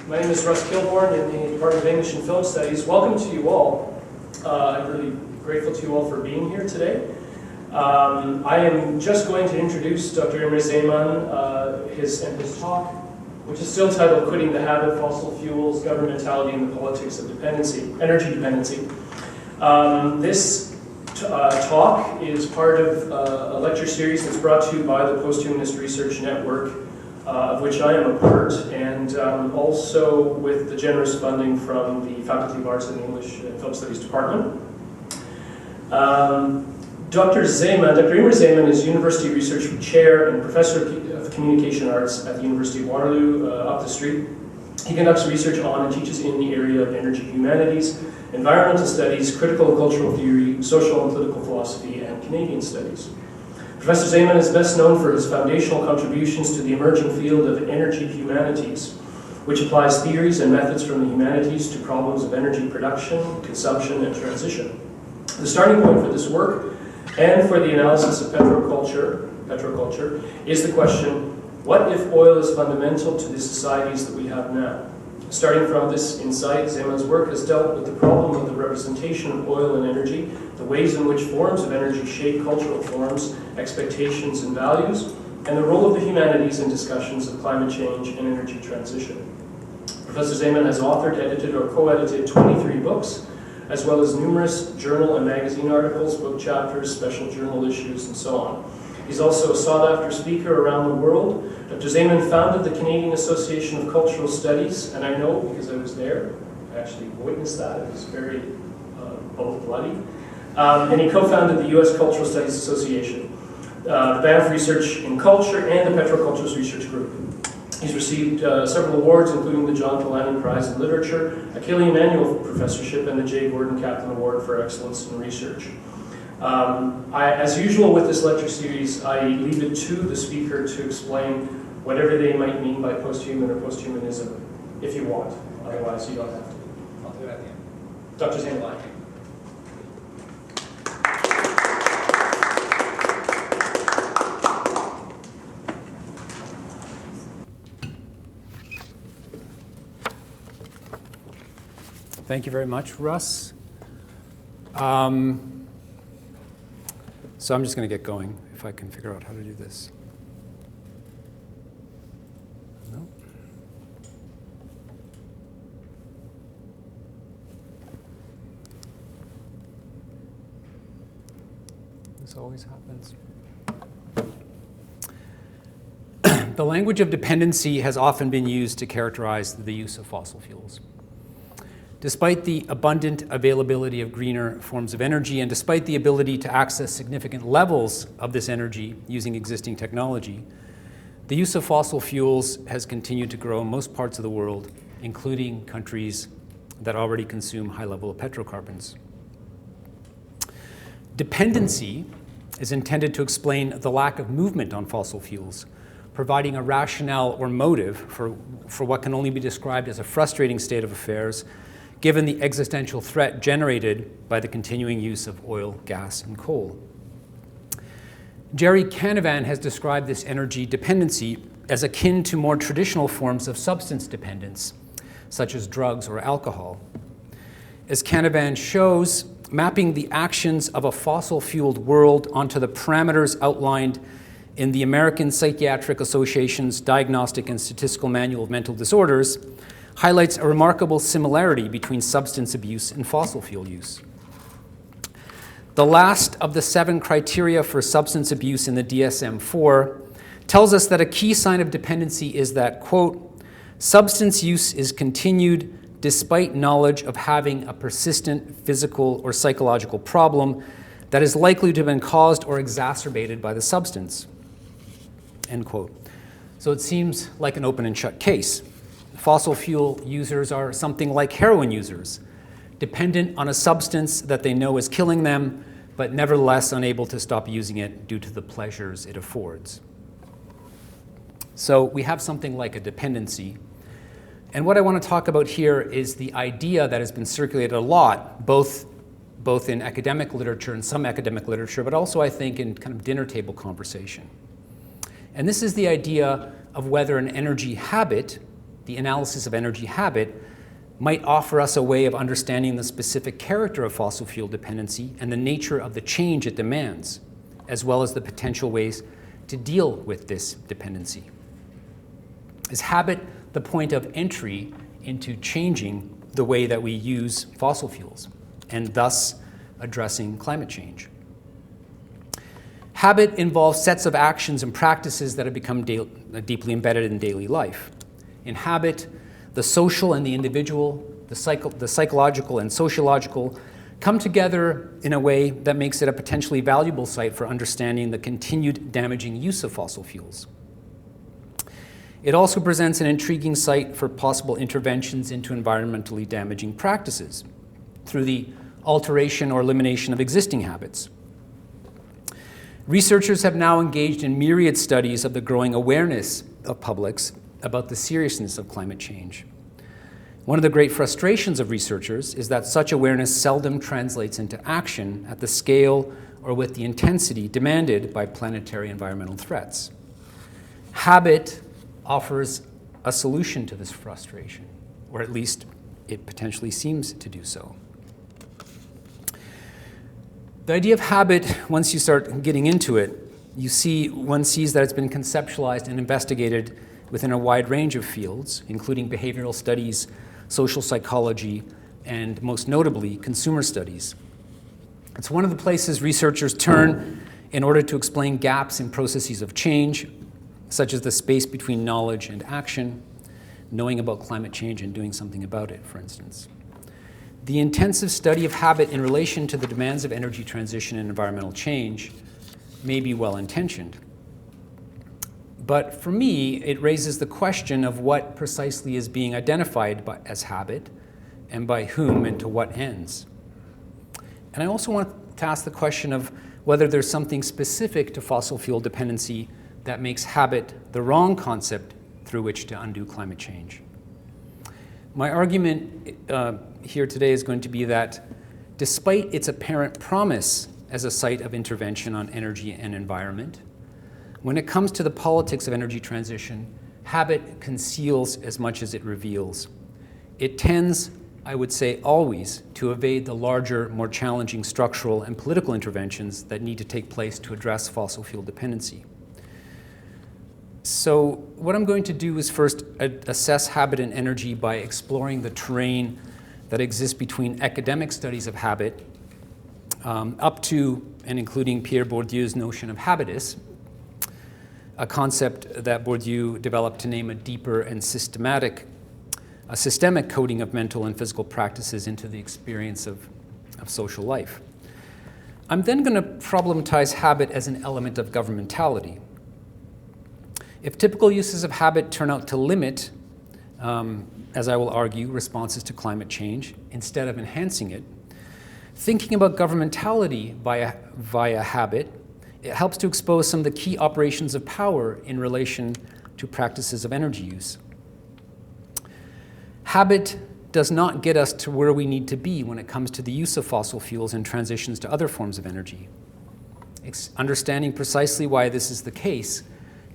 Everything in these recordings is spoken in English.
My name is Russ Kilborn in the Department of English and Film Studies. Welcome to you all. I'm really grateful to you all for being here today. I am just going to introduce Dr. Imre Szeman, his talk, which is still titled Quitting the Habit, Fossil Fuels, Governmentality, and the Politics of Dependency, Energy Dependency. This talk is part of a lecture series that's brought to you by the Posthumanist Research Network, of which I am a part, and also with the generous funding from the Faculty of Arts in the English and Film Studies Department. Dr. Imre Szeman is University Research Chair and Professor of Communication Arts at the University of Waterloo, up the street. He conducts research on and teaches in the area of energy humanities, environmental studies, critical and cultural theory, social and political philosophy, and Canadian studies. Professor Szeman is best known for his foundational contributions to the emerging field of energy humanities, which applies theories and methods from the humanities to problems of energy production, consumption, and transition. The starting point for this work and for the analysis of petroculture is the question, what if oil is fundamental to the societies that we have now? Starting from this insight, Szeman's work has dealt with the problem of the representation of oil and energy, the ways in which forms of energy shape cultural forms, expectations, and values, and the role of the humanities in discussions of climate change and energy transition. Professor Szeman has authored, edited, or co-edited 23 books, as well as numerous journal and magazine articles, book chapters, special journal issues, and so on. He's also a sought-after speaker around the world. Dr. Szeman founded the Canadian Association of Cultural Studies, and I know because I was there, I actually witnessed that. It was very both bloody. And he co-founded the U.S. Cultural Studies Association, the Banff Research in Culture, and the Petrocultures Research Group. He's received several awards, including the John Polanyi Prize in Literature, a Kelly Emanuel Professorship, and the J. Gordon Kaplan Award for Excellence in Research. As usual with this lecture series, I leave it to the speaker to explain whatever they might mean by posthuman or posthumanism, if you want. Otherwise, you don't have to. I'll do it at the end. Dr. Szeman. Thank you very much, Russ. So I'm just going to get going, if I can figure out how to do this. No? This always happens. The language of dependency has often been used to characterize the use of fossil fuels. Despite the abundant availability of greener forms of energy, and despite the ability to access significant levels of this energy using existing technology, the use of fossil fuels has continued to grow in most parts of the world, including countries that already consume high level of petrocarbons. Dependency is intended to explain the lack of movement on fossil fuels, providing a rationale or motive for what can only be described as a frustrating state of affairs, given the existential threat generated by the continuing use of oil, gas, and coal. Jerry Canavan has described this energy dependency as akin to more traditional forms of substance dependence, such as drugs or alcohol. As Canavan shows, mapping the actions of a fossil-fueled world onto the parameters outlined in the American Psychiatric Association's Diagnostic and Statistical Manual of Mental Disorders highlights a remarkable similarity between substance abuse and fossil fuel use. The last of the 7 criteria for substance abuse in the DSM-4 tells us that a key sign of dependency is that, quote, substance use is continued despite knowledge of having a persistent physical or psychological problem that is likely to have been caused or exacerbated by the substance, end quote. So it seems like an open and shut case. Fossil fuel users are something like heroin users, dependent on a substance that they know is killing them, but nevertheless unable to stop using it due to the pleasures it affords. So we have something like a dependency. And what I want to talk about here is the idea that has been circulated a lot, both in academic literature and some academic literature, but also I think in kind of dinner table conversation. And this is the idea of whether an energy habit the analysis of energy habit might offer us a way of understanding the specific character of fossil fuel dependency and the nature of the change it demands, as well as the potential ways to deal with this dependency. Is habit the point of entry into changing the way that we use fossil fuels, and thus addressing climate change? Habit involves sets of actions and practices that have become deeply embedded in daily life. In habit, the social and the individual, the psychological and sociological come together in a way that makes it a potentially valuable site for understanding the continued damaging use of fossil fuels. It also presents an intriguing site for possible interventions into environmentally damaging practices through the alteration or elimination of existing habits. Researchers have now engaged in myriad studies of the growing awareness of publics about the seriousness of climate change. One of the great frustrations of researchers is that such awareness seldom translates into action at the scale or with the intensity demanded by planetary environmental threats. Habit offers a solution to this frustration, or at least it potentially seems to do so. The idea of habit, once you start getting into it, one sees that it's been conceptualized and investigated within a wide range of fields, including behavioral studies, social psychology, and most notably, consumer studies. It's one of the places researchers turn in order to explain gaps in processes of change, such as the space between knowledge and action, knowing about climate change and doing something about it, for instance. The intensive study of habit in relation to the demands of energy transition and environmental change may be well-intentioned. But for me, it raises the question of what precisely is being identified as habit, and by whom and to what ends. And I also want to ask the question of whether there's something specific to fossil fuel dependency that makes habit the wrong concept through which to undo climate change. My argument here today is going to be that despite its apparent promise as a site of intervention on energy and environment, when it comes to the politics of energy transition, habit conceals as much as it reveals. It tends, I would say always, to evade the larger, more challenging structural and political interventions that need to take place to address fossil fuel dependency. So what I'm going to do is first assess habit and energy by exploring the terrain that exists between academic studies of habit up to and including Pierre Bourdieu's notion of habitus, a concept that Bourdieu developed to name a deeper and systemic coding of mental and physical practices into the experience of social life. I'm then going to problematize habit as an element of governmentality. If typical uses of habit turn out to limit, as I will argue, responses to climate change instead of enhancing it, thinking about governmentality via habit, it helps to expose some of the key operations of power in relation to practices of energy use. Habit does not get us to where we need to be when it comes to the use of fossil fuels and transitions to other forms of energy. Understanding precisely why this is the case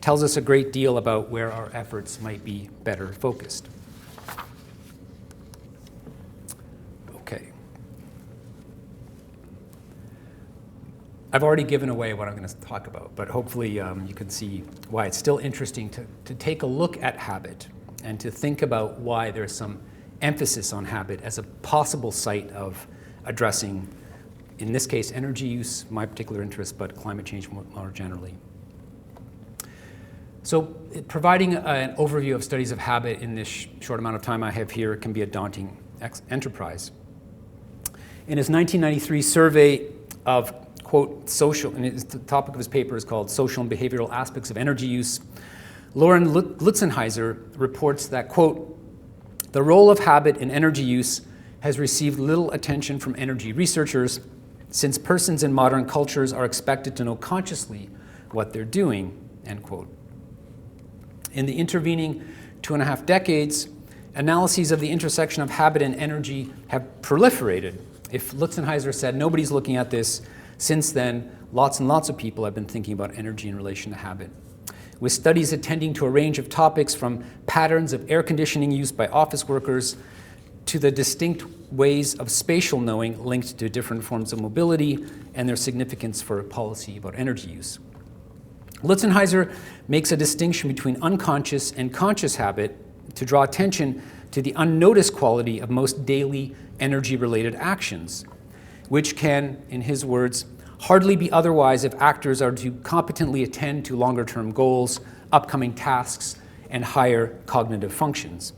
tells us a great deal about where our efforts might be better focused. Okay. I've already given away what I'm going to talk about, but hopefully you can see why it's still interesting to take a look at habit and to think about why there's some emphasis on habit as a possible site of addressing, in this case, energy use, my particular interest, but climate change more generally. So providing an overview of studies of habit in this short amount of time I have here can be a daunting enterprise. In his 1993 survey of, quote, social, and the topic of his paper is called Social and Behavioral Aspects of Energy Use, Lauren Lutzenheiser reports that, quote, the role of habit in energy use has received little attention from energy researchers since persons in modern cultures are expected to know consciously what they're doing, end quote. In the intervening 2.5 decades, analyses of the intersection of habit and energy have proliferated. If Lutzenheiser said nobody's looking at this, since then, lots and lots of people have been thinking about energy in relation to habit. with studies attending to a range of topics from patterns of air conditioning use by office workers to the distinct ways of spatial knowing linked to different forms of mobility and their significance for policy about energy use. Lutzenheiser makes a distinction between unconscious and conscious habit to draw attention to the unnoticed quality of most daily energy-related actions, which can, in his words, hardly be otherwise if actors are to competently attend to longer-term goals, upcoming tasks, and higher cognitive functions,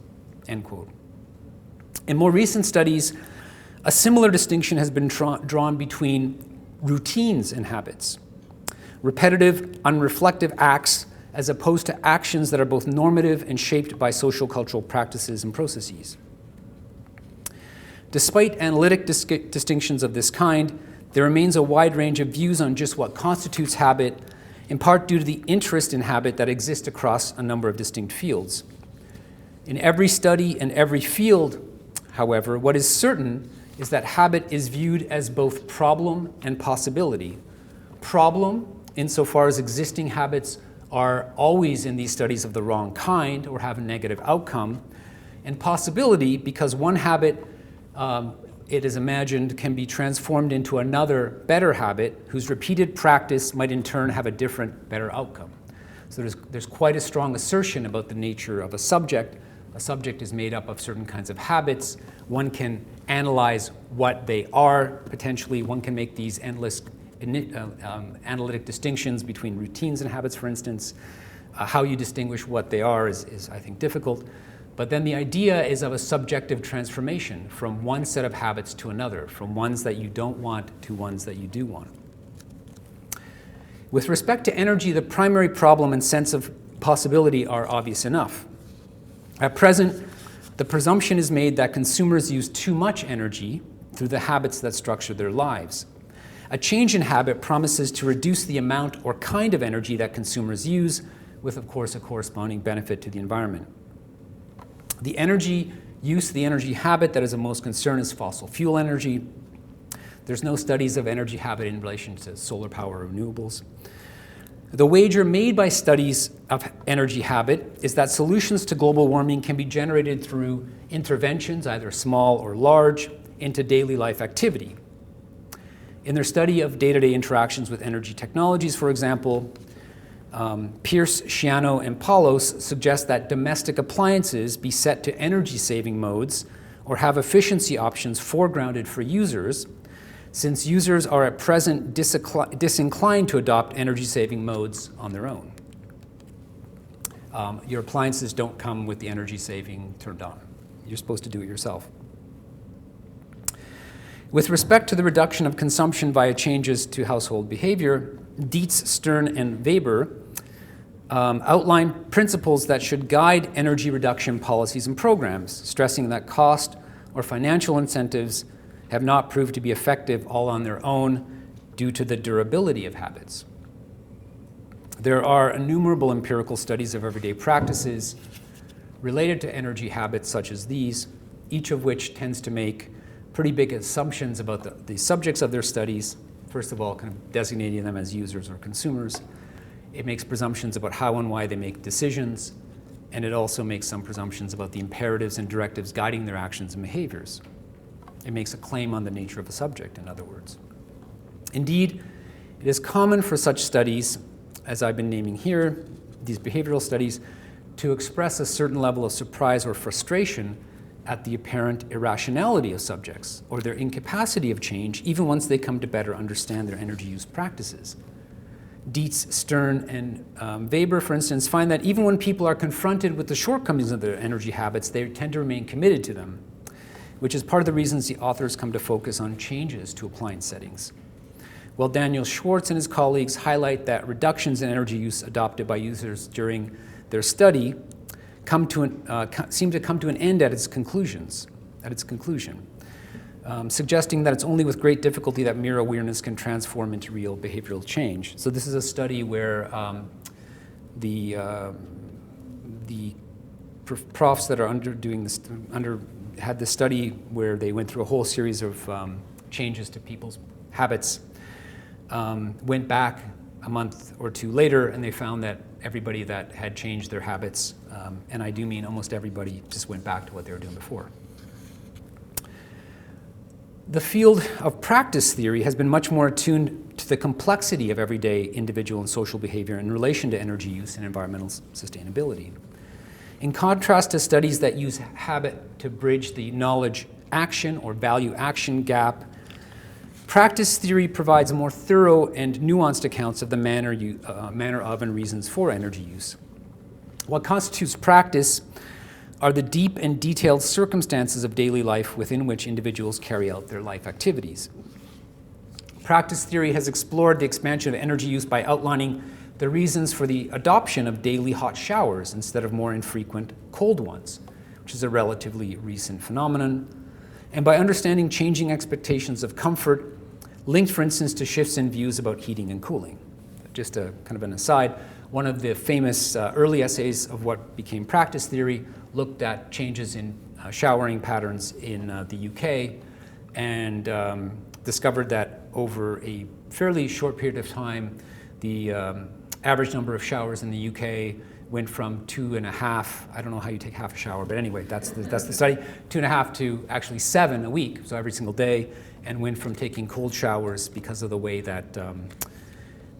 end quote. In more recent studies, a similar distinction has been drawn between routines and habits, repetitive, unreflective acts as opposed to actions that are both normative and shaped by social cultural practices and processes. Despite analytic distinctions of this kind, there remains a wide range of views on just what constitutes habit, in part due to the interest in habit that exists across a number of distinct fields. In every study and every field, however, what is certain is that habit is viewed as both problem and possibility. Problem, insofar as existing habits are always in these studies of the wrong kind or have a negative outcome, and possibility because one habit, it is imagined, can be transformed into another better habit whose repeated practice might in turn have a different, better outcome. So there's quite a strong assertion about the nature of a subject. A subject is made up of certain kinds of habits. One can analyze what they are, potentially. One can make these endless analytic distinctions between routines and habits, for instance. How you distinguish what they are is, I think, difficult. But then the idea is of a subjective transformation from one set of habits to another, from ones that you don't want to ones that you do want. With respect to energy, the primary problem and sense of possibility are obvious enough. At present, the presumption is made that consumers use too much energy through the habits that structure their lives. A change in habit promises to reduce the amount or kind of energy that consumers use, with, of course, a corresponding benefit to the environment. The energy use, the energy habit that is of most concern is fossil fuel energy. There's no studies of energy habit in relation to solar power or renewables. The wager made by studies of energy habit is that solutions to global warming can be generated through interventions, either small or large, into daily life activity. In their study of day-to-day interactions with energy technologies, for example, Pierce, Schiano, and Paulos suggest that domestic appliances be set to energy-saving modes or have efficiency options foregrounded for users, since users are at present disinclined to adopt energy-saving modes on their own. Your appliances don't come with the energy-saving turned on. You're supposed to do it yourself. With respect to the reduction of consumption via changes to household behavior, Dietz, Stern, and Weber outline principles that should guide energy reduction policies and programs, stressing that cost or financial incentives have not proved to be effective all on their own due to the durability of habits. There are innumerable empirical studies of everyday practices related to energy habits such as these, each of which tends to make pretty big assumptions about the subjects of their studies. First of all, kind of designating them as users or consumers. It makes presumptions about how and why they make decisions, and it also makes some presumptions about the imperatives and directives guiding their actions and behaviors. It makes a claim on the nature of a subject, in other words. Indeed, it is common for such studies, as I've been naming here, these behavioral studies, to express a certain level of surprise or frustration at the apparent irrationality of subjects or their incapacity of change, even once they come to better understand their energy use practices. Dietz, Stern, and Weber, for instance, find that even when people are confronted with the shortcomings of their energy habits, they tend to remain committed to them, which is part of the reasons the authors come to focus on changes to appliance settings. While Daniel Schwartz and his colleagues highlight that reductions in energy use adopted by users during their study seem to come to an end at its conclusion, suggesting that it's only with great difficulty that mere awareness can transform into real behavioral change. So this is a study where the profs that are had this study where they went through a whole series of changes to people's habits, went back a month or two later, and they found that everybody that had changed their habits, and I do mean almost everybody, just went back to what they were doing before. The field of practice theory has been much more attuned to the complexity of everyday individual and social behavior in relation to energy use and environmental sustainability. In contrast to studies that use habit to bridge the knowledge-action or value-action gap, practice theory provides more thorough and nuanced accounts of the manner of and reasons for energy use. What constitutes practice are the deep and detailed circumstances of daily life within which individuals carry out their life activities. Practice theory has explored the expansion of energy use by outlining the reasons for the adoption of daily hot showers instead of more infrequent cold ones, which is a relatively recent phenomenon, and by understanding changing expectations of comfort, linked, for instance, to shifts in views about heating and cooling. Just a kind of an aside, one of the famous early essays of what became practice theory looked at changes in showering patterns in the UK and discovered that over a fairly short period of time, the average number of showers in the UK went from 2.5, I don't know how you take half a shower, but anyway, that's the study, 2.5 to actually 7 a week, so every single day, and went from taking cold showers because of the way that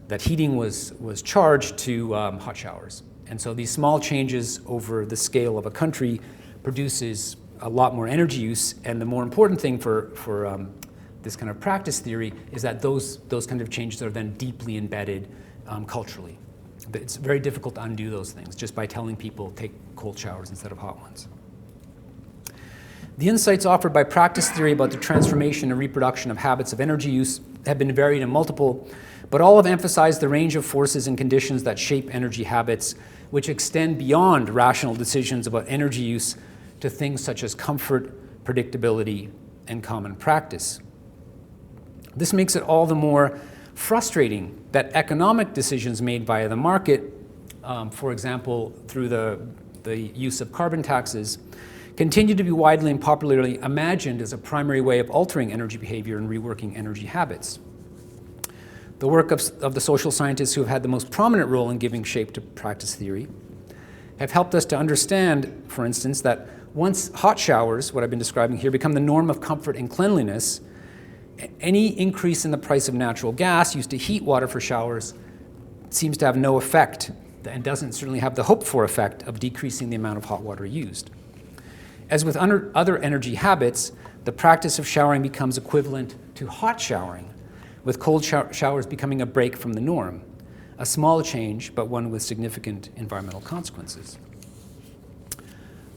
that heating was charged to hot showers. And so these small changes over the scale of a country produces a lot more energy use, and the more important thing for this kind of practice theory is that those kind of changes are then deeply embedded culturally. It's very difficult to undo those things just by telling people take cold showers instead of hot ones. The insights offered by practice theory about the transformation and reproduction of habits of energy use have been varied and multiple, but all have emphasized the range of forces and conditions that shape energy habits, which extend beyond rational decisions about energy use to things such as comfort, predictability, and common practice. This makes it all the more frustrating that economic decisions made via the market, for example, through the use of carbon taxes, continue to be widely and popularly imagined as a primary way of altering energy behavior and reworking energy habits. The work of the social scientists who have had the most prominent role in giving shape to practice theory have helped us to understand, for instance, that once hot showers, what I've been describing here, become the norm of comfort and cleanliness, any increase in the price of natural gas used to heat water for showers seems to have no effect and doesn't certainly have the hoped-for effect of decreasing the amount of hot water used. As with other energy habits, the practice of showering becomes equivalent to hot showering, with cold showers becoming a break from the norm, a small change, but one with significant environmental consequences.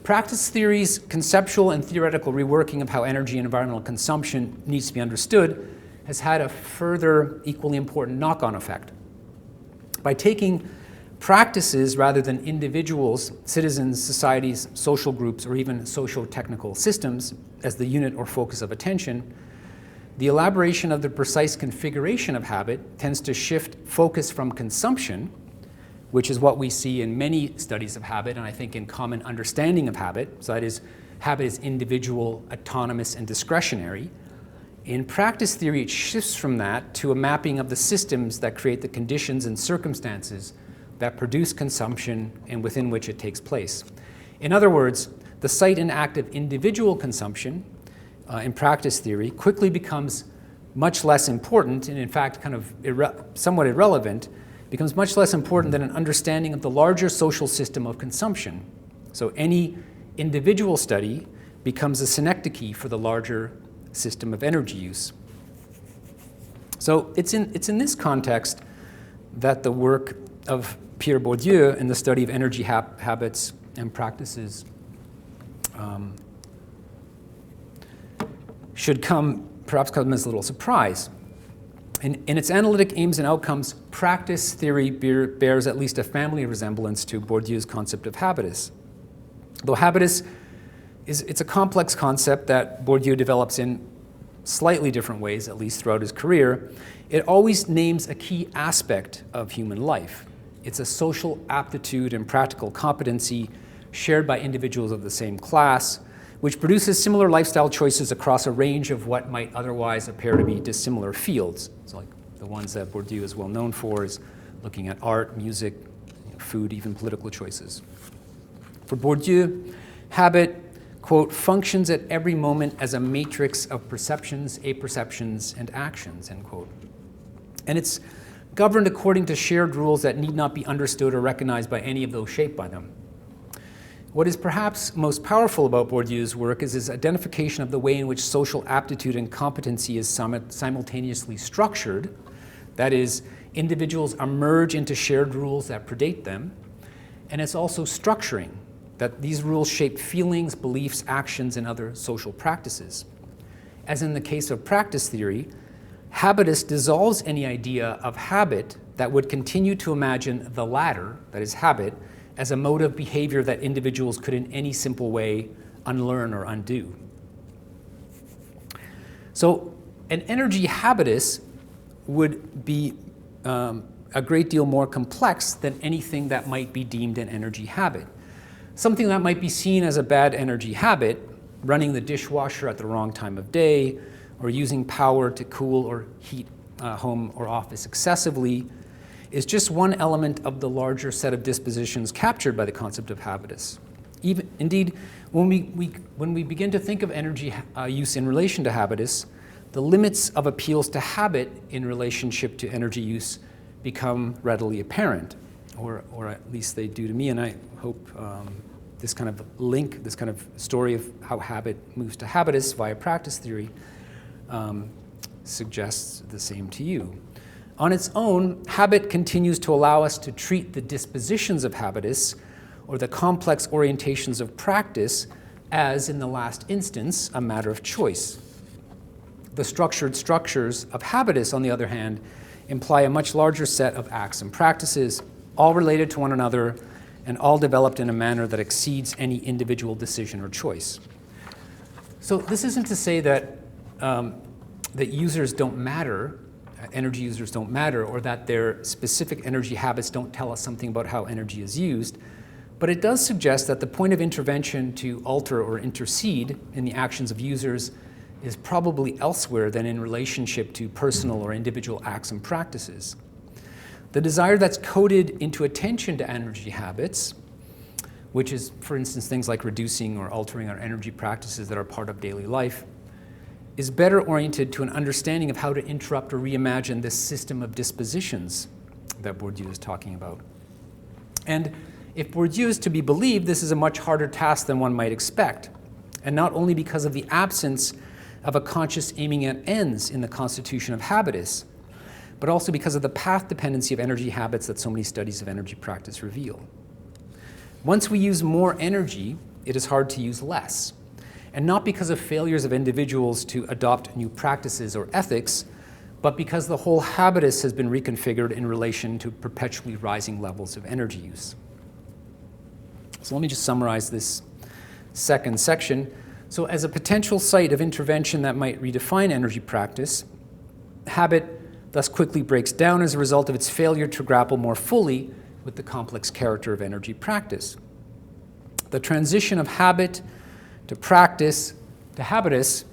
Practice theory's conceptual and theoretical reworking of how energy and environmental consumption needs to be understood has had a further equally important knock-on effect. By taking practices rather than individuals, citizens, societies, social groups, or even socio-technical systems as the unit or focus of attention, the elaboration of the precise configuration of habit tends to shift focus from consumption, which is what we see in many studies of habit, and I think in common understanding of habit. So that is, habit is individual, autonomous, and discretionary. In practice theory, it shifts from that to a mapping of the systems that create the conditions and circumstances that produce consumption and within which it takes place. In other words, the site and act of individual consumption in practice theory quickly becomes much less important, and in fact kind of somewhat irrelevant, becomes much less important than an understanding of the larger social system of consumption. So any individual study becomes a synecdoche for the larger system of energy use. So it's in this context that the work of Pierre Bourdieu in the study of energy habits and practices should perhaps come as a little surprise. In its analytic aims and outcomes, practice theory bears at least a family resemblance to Bourdieu's concept of habitus. Though habitus it's a complex concept that Bourdieu develops in slightly different ways, at least throughout his career, it always names a key aspect of human life. It's a social aptitude and practical competency shared by individuals of the same class, which produces similar lifestyle choices across a range of what might otherwise appear to be dissimilar fields. So like the ones that Bourdieu is well known for is looking at art, music, food, even political choices. For Bourdieu, habit, quote, functions at every moment as a matrix of perceptions, apperceptions, and actions, end quote. And it's governed according to shared rules that need not be understood or recognized by any of those shaped by them. What is perhaps most powerful about Bourdieu's work is his identification of the way in which social aptitude and competency is simultaneously structured. That is, individuals emerge into shared rules that predate them, and it's also structuring, that these rules shape feelings, beliefs, actions, and other social practices. As in the case of practice theory, habitus dissolves any idea of habit that would continue to imagine the latter, that is habit, as a mode of behavior that individuals could in any simple way unlearn or undo. So an energy habitus would be a great deal more complex than anything that might be deemed an energy habit. Something that might be seen as a bad energy habit, running the dishwasher at the wrong time of day, or using power to cool or heat home or office excessively, is just one element of the larger set of dispositions captured by the concept of habitus. Indeed, when we begin to think of energy use in relation to habitus, the limits of appeals to habit in relationship to energy use become readily apparent, or at least they do to me, and I hope this kind of link, this kind of story of how habit moves to habitus via practice theory suggests the same to you. On its own, habit continues to allow us to treat the dispositions of habitus, or the complex orientations of practice, as, in the last instance, a matter of choice. The structured structures of habitus, on the other hand, imply a much larger set of acts and practices, all related to one another, and all developed in a manner that exceeds any individual decision or choice. So this isn't to say that users don't matter, energy users don't matter, or that their specific energy habits don't tell us something about how energy is used, but it does suggest that the point of intervention to alter or intercede in the actions of users is probably elsewhere than in relationship to personal or individual acts and practices. The desire that's coded into attention to energy habits, which is, for instance, things like reducing or altering our energy practices that are part of daily life, is better oriented to an understanding of how to interrupt or reimagine this system of dispositions that Bourdieu is talking about. And if Bourdieu is to be believed, this is a much harder task than one might expect, and not only because of the absence of a conscious aiming at ends in the constitution of habitus, but also because of the path dependency of energy habits that so many studies of energy practice reveal. Once we use more energy, it is hard to use less. And not because of failures of individuals to adopt new practices or ethics, but because the whole habitus has been reconfigured in relation to perpetually rising levels of energy use. So let me just summarize this second section. So as a potential site of intervention that might redefine energy practice, habit thus quickly breaks down as a result of its failure to grapple more fully with the complex character of energy practice. The transition of habit to practice to habitus,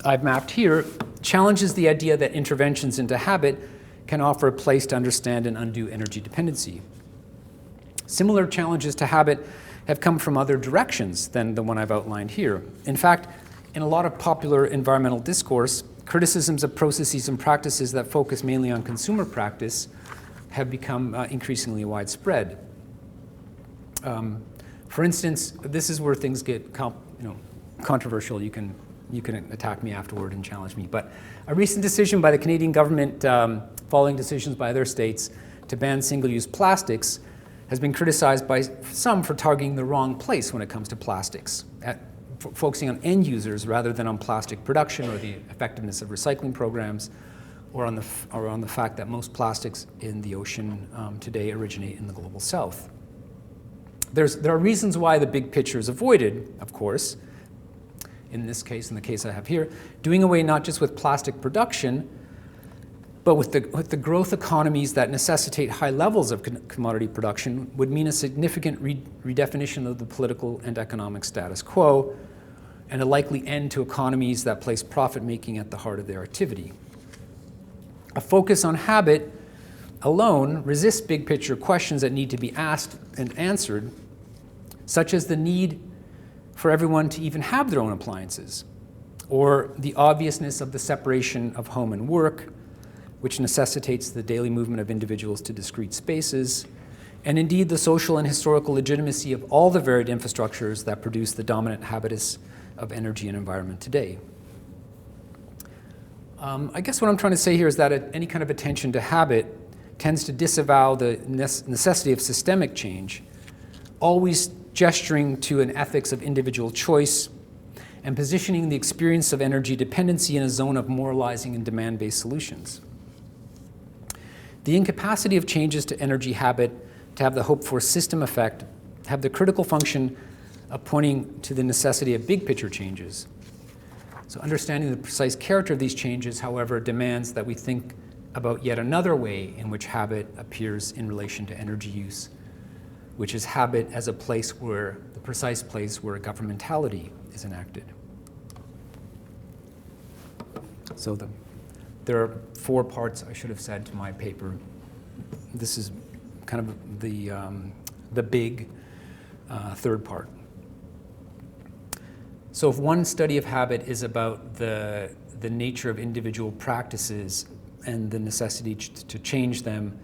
I've mapped here, challenges the idea that interventions into habit can offer a place to understand and undo energy dependency. Similar challenges to habit have come from other directions than the one I've outlined here. In fact, in a lot of popular environmental discourse, criticisms of processes and practices that focus mainly on consumer practice have become increasingly widespread. For instance, this is where things get controversial. You can attack me afterward and challenge me. But a recent decision by the Canadian government, following decisions by other states to ban single-use plastics, has been criticized by some for targeting the wrong place when it comes to plastics, focusing on end users rather than on plastic production or the effectiveness of recycling programs, or on the fact that most plastics in the ocean today originate in the global south. There are reasons why the big picture is avoided, of course. In this case, in the case I have here, doing away not just with plastic production, but with the growth economies that necessitate high levels of commodity production would mean a significant redefinition of the political and economic status quo, and a likely end to economies that place profit-making at the heart of their activity. A focus on habit alone resist big picture questions that need to be asked and answered, such as the need for everyone to even have their own appliances, or the obviousness of the separation of home and work, which necessitates the daily movement of individuals to discrete spaces, and indeed the social and historical legitimacy of all the varied infrastructures that produce the dominant habitus of energy and environment today. I guess what I'm trying to say here is that any kind of attention to habit tends to disavow the necessity of systemic change, always gesturing to an ethics of individual choice and positioning the experience of energy dependency in a zone of moralizing and demand-based solutions. The incapacity of changes to energy habit to have the hoped-for system effect have the critical function of pointing to the necessity of big-picture changes. So understanding the precise character of these changes, however, demands that we think about yet another way in which habit appears in relation to energy use, which is habit as a place where, the precise place where governmentality is enacted. So there are 4 parts I should have said to my paper. This is kind of the big third part. So if one study of habit is about the nature of individual practices and the necessity to change them,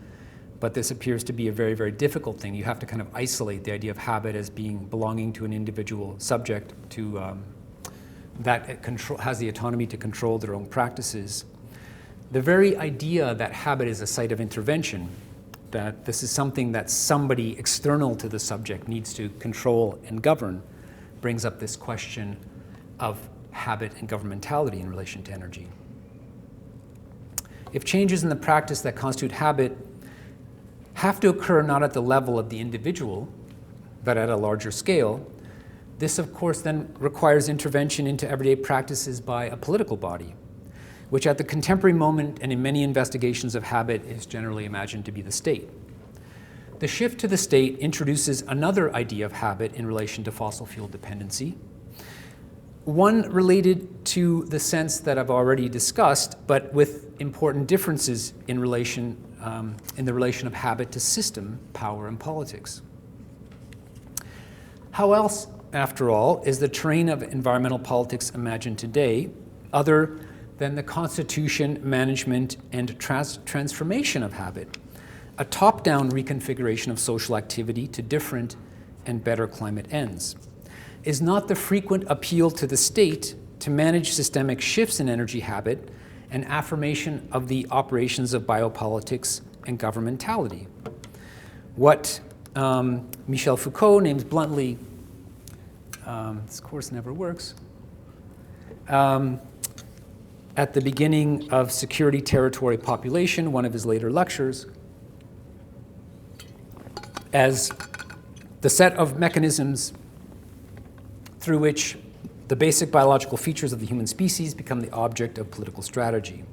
but this appears to be a very, very difficult thing. You have to kind of isolate the idea of habit as belonging to an individual subject that has the autonomy to control their own practices. The very idea that habit is a site of intervention, that this is something that somebody external to the subject needs to control and govern, brings up this question of habit and governmentality in relation to energy. If changes in the practice that constitute habit have to occur not at the level of the individual, but at a larger scale, this of course then requires intervention into everyday practices by a political body, which at the contemporary moment and in many investigations of habit is generally imagined to be the state. The shift to the state introduces another idea of habit in relation to fossil fuel dependency, one related to the sense that I've already discussed, but with important differences in the relation of habit to system, power, and politics. How else, after all, is the terrain of environmental politics imagined today other than the constitution, management, and transformation of habit, a top-down reconfiguration of social activity to different and better climate ends? Is not the frequent appeal to the state to manage systemic shifts in energy habit an affirmation of the operations of biopolitics and governmentality? What Michel Foucault names bluntly, this course never works, at the beginning of Security, Territory, Population, one of his later lectures, as the set of mechanisms through which the basic biological features of the human species become the object of political strategy.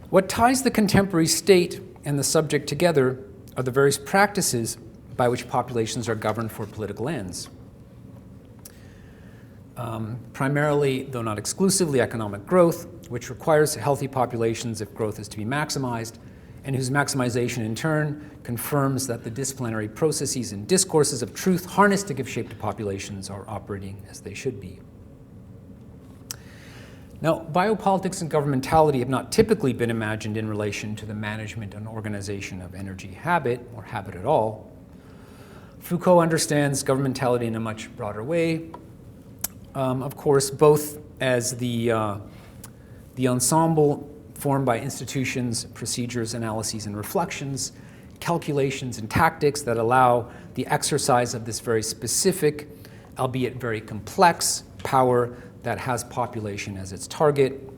What ties the contemporary state and the subject together are the various practices by which populations are governed for political ends. Primarily, though not exclusively, economic growth, which requires healthy populations if growth is to be maximized, and whose maximization in turn confirms that the disciplinary processes and discourses of truth harnessed to give shape to populations are operating as they should be. Now, biopolitics and governmentality have not typically been imagined in relation to the management and organization of energy habit, or habit at all. Foucault understands governmentality in a much broader way, of course, both as the ensemble formed by institutions, procedures, analyses, and reflections, calculations, and tactics that allow the exercise of this very specific, albeit very complex, power that has population as its target,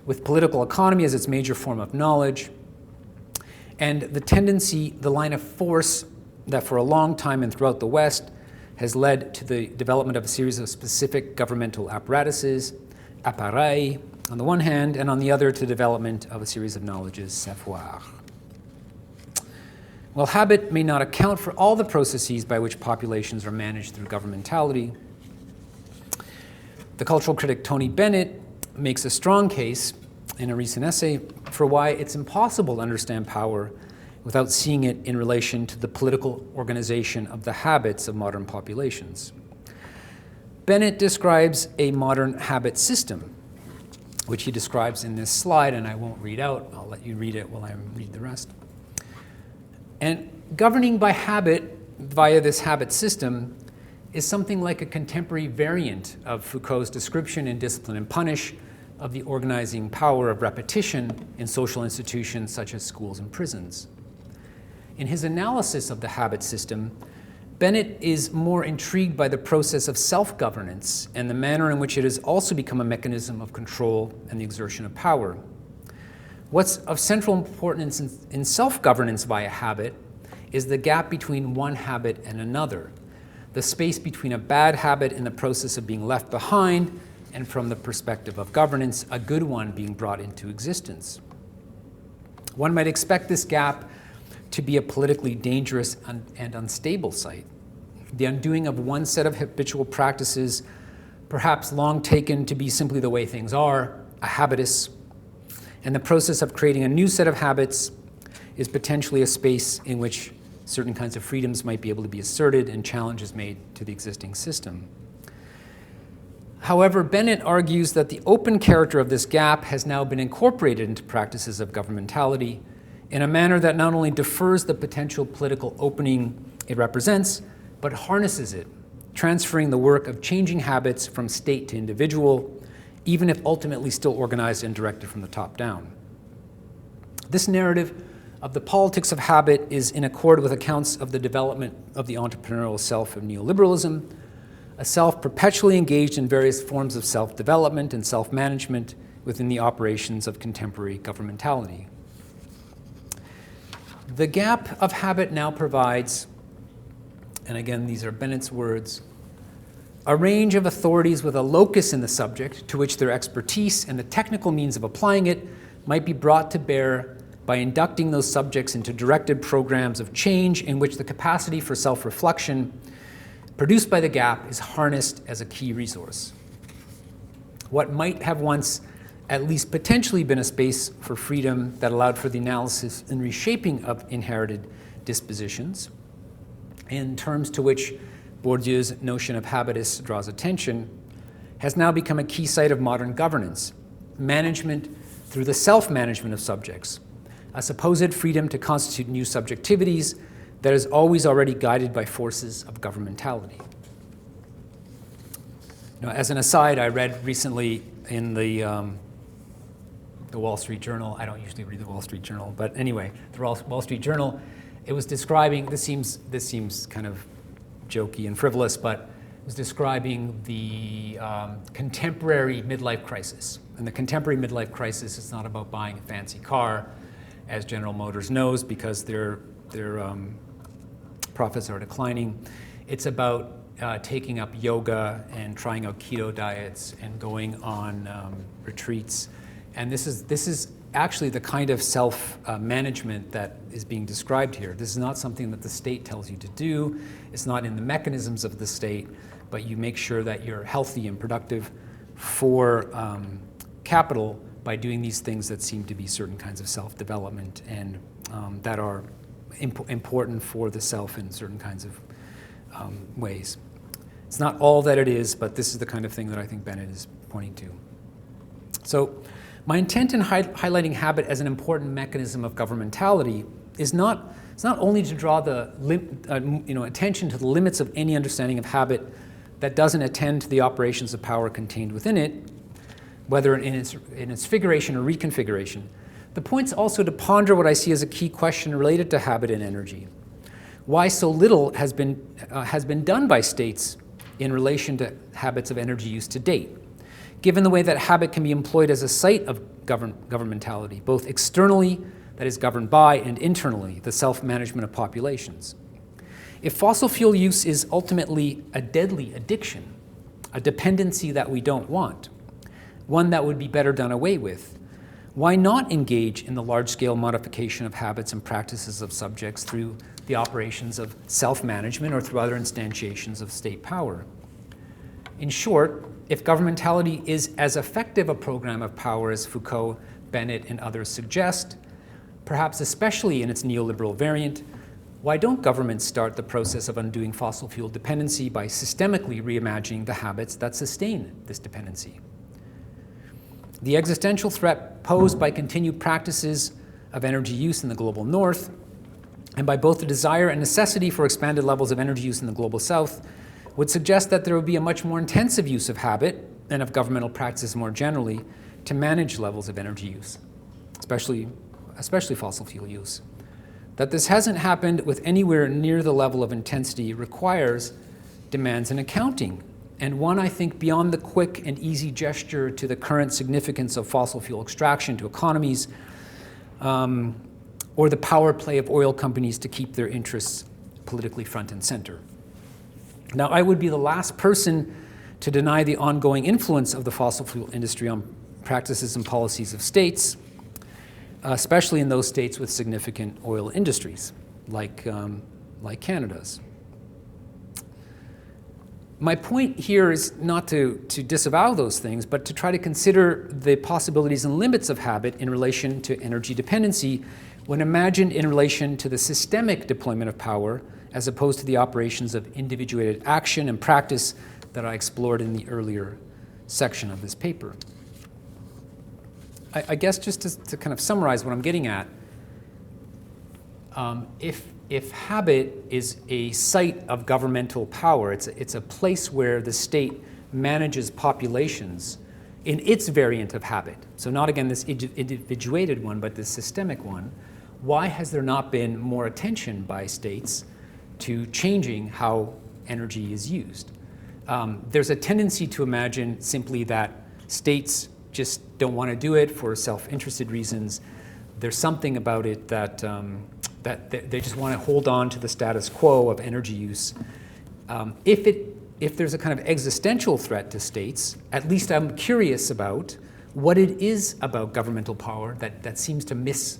with political economy as its major form of knowledge, and the tendency, the line of force that for a long time and throughout the West has led to the development of a series of specific governmental apparatuses, appareils, on the one hand, and on the other to development of a series of knowledges, savoir. While habit may not account for all the processes by which populations are managed through governmentality, the cultural critic Tony Bennett makes a strong case in a recent essay for why it's impossible to understand power without seeing it in relation to the political organization of the habits of modern populations. Bennett describes a modern habit system, which he describes in this slide, and I won't read out. I'll let you read it while I read the rest. And governing by habit via this habit system is something like a contemporary variant of Foucault's description in Discipline and Punish of the organizing power of repetition in social institutions such as schools and prisons. In his analysis of the habit system, Bennett is more intrigued by the process of self-governance and the manner in which it has also become a mechanism of control and the exertion of power. What's of central importance in self-governance via habit is the gap between one habit and another, the space between a bad habit in the process of being left behind and, from the perspective of governance, a good one being brought into existence. One might expect this gap to be a politically dangerous and unstable site. The undoing of one set of habitual practices, perhaps long taken to be simply the way things are, a habitus, and the process of creating a new set of habits is potentially a space in which certain kinds of freedoms might be able to be asserted and challenges made to the existing system. However, Bennett argues that the open character of this gap has now been incorporated into practices of governmentality in a manner that not only defers the potential political opening it represents, but harnesses it, transferring the work of changing habits from state to individual, even if ultimately still organized and directed from the top down. This narrative of the politics of habit is in accord with accounts of the development of the entrepreneurial self of neoliberalism, a self perpetually engaged in various forms of self-development and self-management within the operations of contemporary governmentality. The gap of habit now provides, and again these are Bennett's words, a range of authorities with a locus in the subject to which their expertise and the technical means of applying it might be brought to bear by inducting those subjects into directed programs of change in which the capacity for self-reflection produced by the gap is harnessed as a key resource. What might have once at least potentially been a space for freedom that allowed for the analysis and reshaping of inherited dispositions, in terms to which Bourdieu's notion of habitus draws attention, has now become a key site of modern governance, management through the self-management of subjects, a supposed freedom to constitute new subjectivities that is always already guided by forces of governmentality. Now, as an aside, I read recently in the Wall Street Journal, I don't usually read the Wall Street Journal, but anyway, the Wall Street Journal, it was describing, this seems kind of jokey and frivolous, but it was describing the contemporary midlife crisis. And the contemporary midlife crisis is not about buying a fancy car, as General Motors knows, because their profits are declining. It's about taking up yoga and trying out keto diets and going on retreats. And this is actually the kind of self-management that is being described here. This is not something that the state tells you to do. It's not in the mechanisms of the state, but you make sure that you're healthy and productive for capital by doing these things that seem to be certain kinds of self-development and that are important for the self in certain kinds of ways. It's not all that it is, but this is the kind of thing that I think Bennett is pointing to. So my intent in highlighting habit as an important mechanism of governmentality is not only to draw the attention to the limits of any understanding of habit that doesn't attend to the operations of power contained within it, whether in its figuration or reconfiguration. The point's also to ponder what I see as a key question related to habit and energy. Why so little has been done by states in relation to habits of energy use to date, given the way that habit can be employed as a site of governmentality, both externally, that is governed by, and internally, the self-management of populations. If fossil fuel use is ultimately a deadly addiction, a dependency that we don't want, one that would be better done away with, why not engage in the large-scale modification of habits and practices of subjects through the operations of self-management or through other instantiations of state power? In short, if governmentality is as effective a program of power as Foucault Bennett and others suggest, perhaps especially in its neoliberal variant, why don't governments start the process of undoing fossil fuel dependency by systemically reimagining the habits that sustain this dependency? The existential threat posed by continued practices of energy use in the global north, and by both the desire and necessity for expanded levels of energy use in the global south, would suggest that there would be a much more intensive use of habit and of governmental practices more generally to manage levels of energy use, especially fossil fuel use. That this hasn't happened with anywhere near the level of intensity demands an accounting, and one, I think, beyond the quick and easy gesture to the current significance of fossil fuel extraction to economies, or the power play of oil companies to keep their interests politically front and center. Now, I would be the last person to deny the ongoing influence of the fossil fuel industry on practices and policies of states, especially in those states with significant oil industries, like Canada's. My point here is not to disavow those things, but to try to consider the possibilities and limits of habit in relation to energy dependency when imagined in relation to the systemic deployment of power as opposed to the operations of individuated action and practice that I explored in the earlier section of this paper. I guess just to kind of summarize what I'm getting at, if habit is a site of governmental power, it's a place where the state manages populations in its variant of habit. So not, again, this individuated one, but this systemic one. Why has there not been more attention by states to changing how energy is used? There's a tendency to imagine simply that states just don't want to do it for self-interested reasons. There's something about it that they just want to hold on to the status quo of energy use. If there's a kind of existential threat to states, at least I'm curious about what it is about governmental power that seems to miss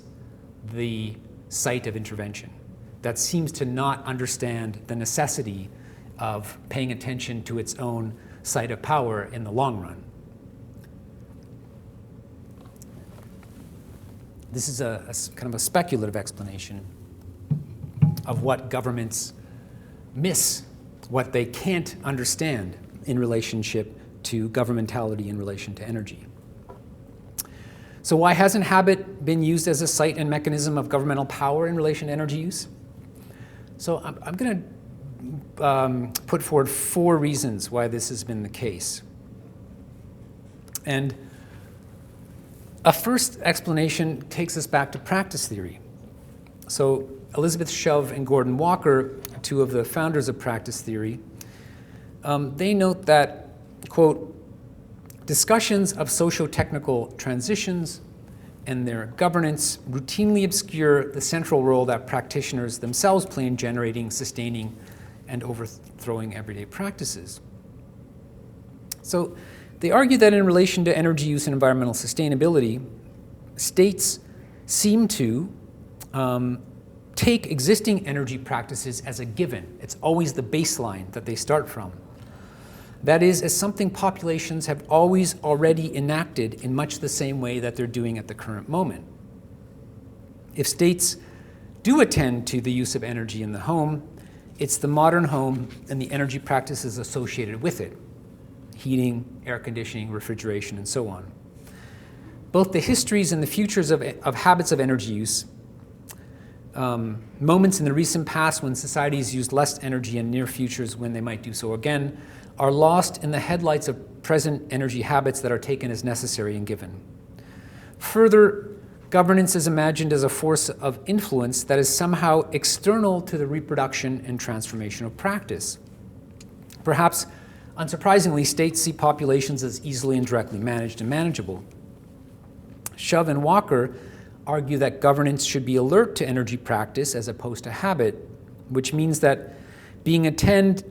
the site of intervention, that seems to not understand the necessity of paying attention to its own site of power in the long run. This is a kind of a speculative explanation of what governments miss, what they can't understand in relationship to governmentality in relation to energy. So why hasn't habit been used as a site and mechanism of governmental power in relation to energy use? So I'm going to put forward 4 reasons why this has been the case. And a first explanation takes us back to practice theory. So Elizabeth Shove and Gordon Walker, 2 of the founders of practice theory, they note that, quote, discussions of socio-technical transitions and their governance routinely obscure the central role that practitioners themselves play in generating, sustaining, and overthrowing everyday practices. So they argue that in relation to energy use and environmental sustainability, states seem to take existing energy practices as a given. It's always the baseline that they start from. That is, as something populations have always already enacted in much the same way that they're doing at the current moment. If states do attend to the use of energy in the home, it's the modern home and the energy practices associated with it: heating, air conditioning, refrigeration, and so on. Both the histories and the futures of habits of energy use, moments in the recent past when societies used less energy and near futures when they might do so again, are lost in the headlights of present energy habits that are taken as necessary and given. Further, governance is imagined as a force of influence that is somehow external to the reproduction and transformation of practice. Perhaps unsurprisingly, states see populations as easily and directly managed and manageable. Shove and Walker argue that governance should be alert to energy practice as opposed to habit, which means that being attuned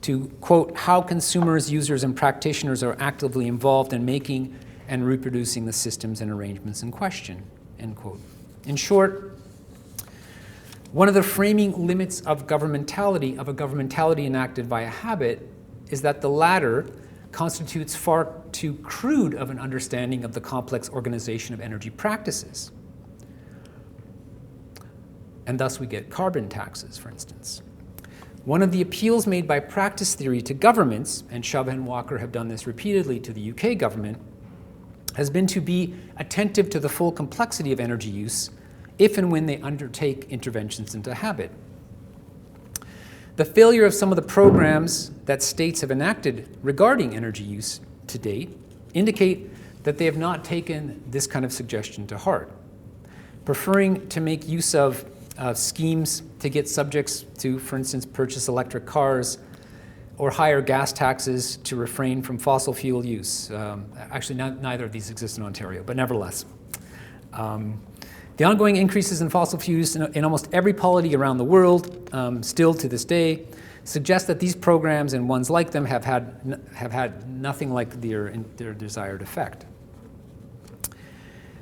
to, quote, how consumers, users, and practitioners are actively involved in making and reproducing the systems and arrangements in question, end quote. In short, one of the framing limits of governmentality enacted by a habit is that the latter constitutes far too crude of an understanding of the complex organization of energy practices. And thus we get carbon taxes, for instance. One of the appeals made by practice theory to governments, and Chabot and Walker have done this repeatedly to the UK government, has been to be attentive to the full complexity of energy use if and when they undertake interventions into habit. The failure of some of the programs that states have enacted regarding energy use to date indicate that they have not taken this kind of suggestion to heart, preferring to make use of schemes to get subjects to, for instance, purchase electric cars or higher gas taxes to refrain from fossil fuel use. Actually, neither of these exist in Ontario, but nevertheless. The ongoing increases in fossil fuels in almost every polity around the world, still to this day, suggest that these programs and ones like them have had nothing like their desired effect.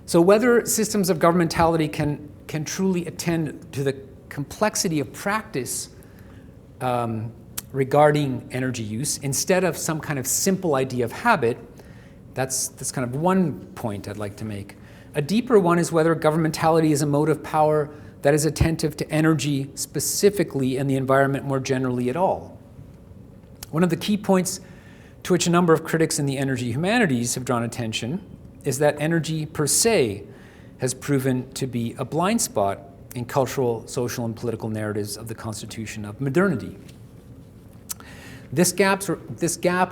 So whether systems of governmentality can truly attend to the complexity of practice regarding energy use instead of some kind of simple idea of habit, that's kind of one point I'd like to make. A deeper one is whether governmentality is a mode of power that is attentive to energy specifically and the environment more generally at all. One of the key points to which a number of critics in the energy humanities have drawn attention is that energy per se has proven to be a blind spot in cultural, social, and political narratives of the constitution of modernity. This gap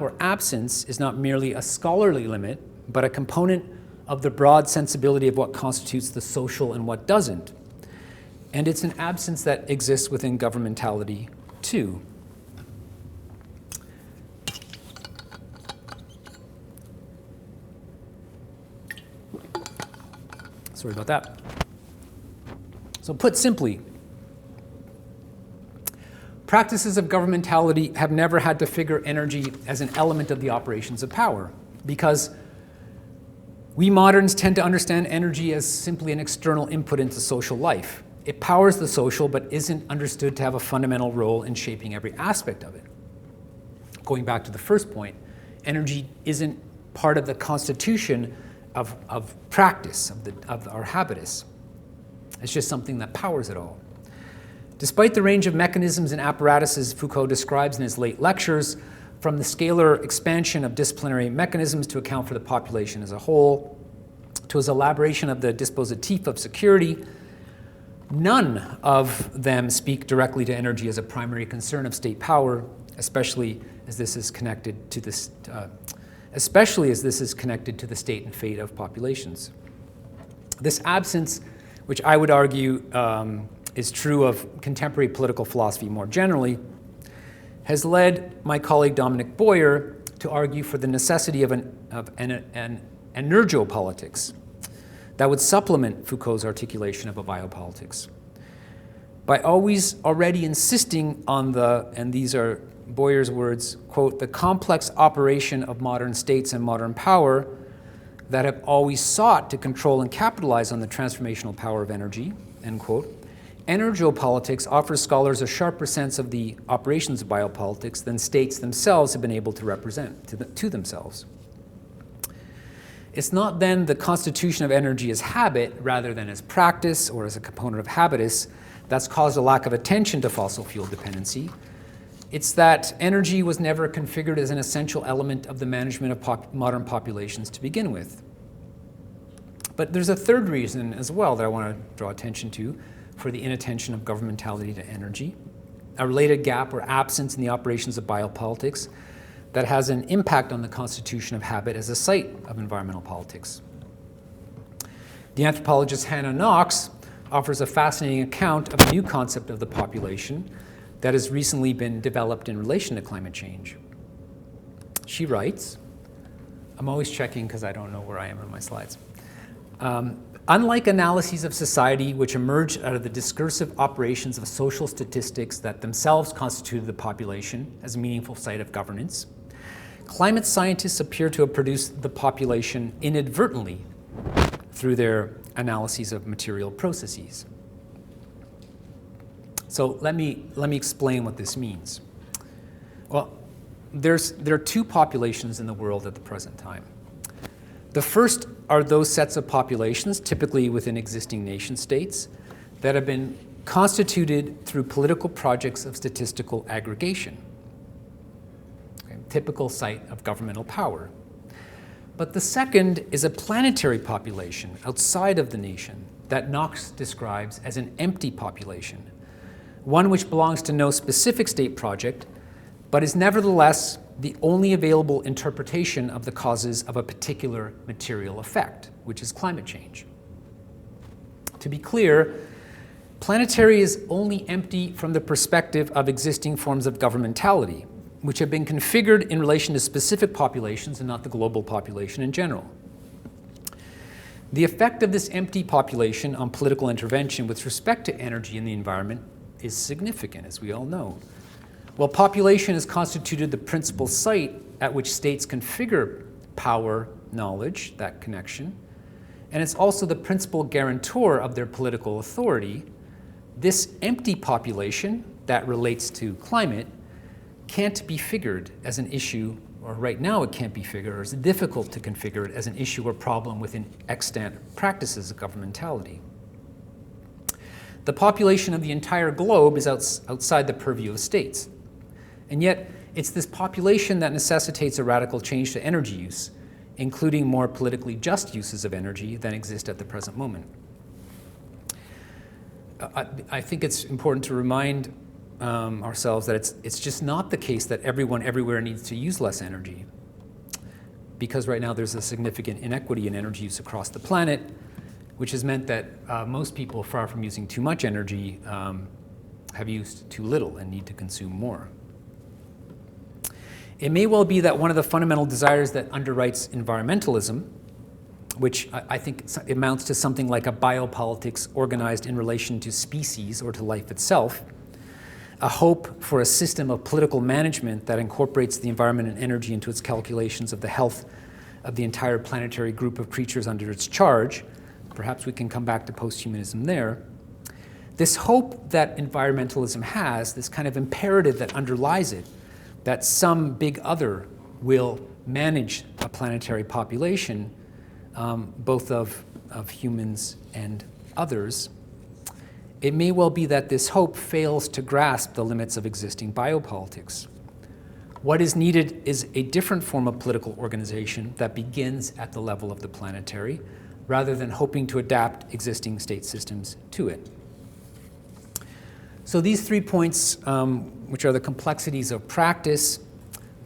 or absence is not merely a scholarly limit, but a component of the broad sensibility of what constitutes the social and what doesn't. And it's an absence that exists within governmentality too. Sorry about that. So put simply, practices of governmentality have never had to figure energy as an element of the operations of power, because we moderns tend to understand energy as simply an external input into social life. It powers the social, but isn't understood to have a fundamental role in shaping every aspect of it. Going back to the first point, energy isn't part of the constitution of practice, of our habitus. It's just something that powers it all. Despite the range of mechanisms and apparatuses Foucault describes in his late lectures, from the scalar expansion of disciplinary mechanisms to account for the population as a whole, to his elaboration of the dispositif of security, none of them speak directly to energy as a primary concern of state power, especially as this is connected to the state and fate of populations. This absence, which I would argue is true of contemporary political philosophy more generally, has led my colleague Dominic Boyer to argue for the necessity of an energopolitics that would supplement Foucault's articulation of a biopolitics. By already insisting on the, and these are Boyer's words, quote, the complex operation of modern states and modern power that have always sought to control and capitalize on the transformational power of energy, end quote, energopolitics offers scholars a sharper sense of the operations of biopolitics than states themselves have been able to represent to themselves. It's not then the constitution of energy as habit rather than as practice or as a component of habitus that's caused a lack of attention to fossil fuel dependency. It's that energy was never configured as an essential element of the management of modern populations to begin with. But there's a third reason as well that I want to draw attention to for the inattention of governmentality to energy, a related gap or absence in the operations of biopolitics that has an impact on the constitution of habit as a site of environmental politics. The anthropologist Hannah Knox offers a fascinating account of a new concept of the population that has recently been developed in relation to climate change. She writes, I'm always checking because I don't know where I am in my slides. Unlike analyses of society which emerged out of the discursive operations of social statistics that themselves constituted the population as a meaningful site of governance, climate scientists appear to have produced the population inadvertently through their analyses of material processes. So let me explain what this means. Well, there are two populations in the world at the present time. The first are those sets of populations, typically within existing nation states, that have been constituted through political projects of statistical aggregation, okay, typical site of governmental power. But the second is a planetary population outside of the nation that Knox describes as an empty population, one which belongs to no specific state project, but is nevertheless the only available interpretation of the causes of a particular material effect, which is climate change. To be clear, planetary is only empty from the perspective of existing forms of governmentality, which have been configured in relation to specific populations and not the global population in general. The effect of this empty population on political intervention with respect to energy and the environment is significant, as we all know. While population has constituted the principal site at which states configure power, knowledge, that connection, and it's also the principal guarantor of their political authority, this empty population that relates to climate can't be figured as an issue, or right now it can't be figured, or it's difficult to configure it as an issue or problem within extant practices of governmentality. The population of the entire globe is outside the purview of states. And yet, it's this population that necessitates a radical change to energy use, including more politically just uses of energy than exist at the present moment. I think it's important to remind ourselves that it's just not the case that everyone everywhere needs to use less energy, because right now there's a significant inequity in energy use across the planet, which has meant that most people, far from using too much energy, have used too little and need to consume more. It may well be that one of the fundamental desires that underwrites environmentalism, which I think amounts to something like a biopolitics organized in relation to species or to life itself, a hope for a system of political management that incorporates the environment and energy into its calculations of the health of the entire planetary group of creatures under its charge. Perhaps we can come back to posthumanism there. This hope that environmentalism has, this kind of imperative that underlies it, that some big other will manage a planetary population, both of humans and others, it may well be that this hope fails to grasp the limits of existing biopolitics. What is needed is a different form of political organization that begins at the level of the planetary, rather than hoping to adapt existing state systems to it. So these 3 points, which are the complexities of practice,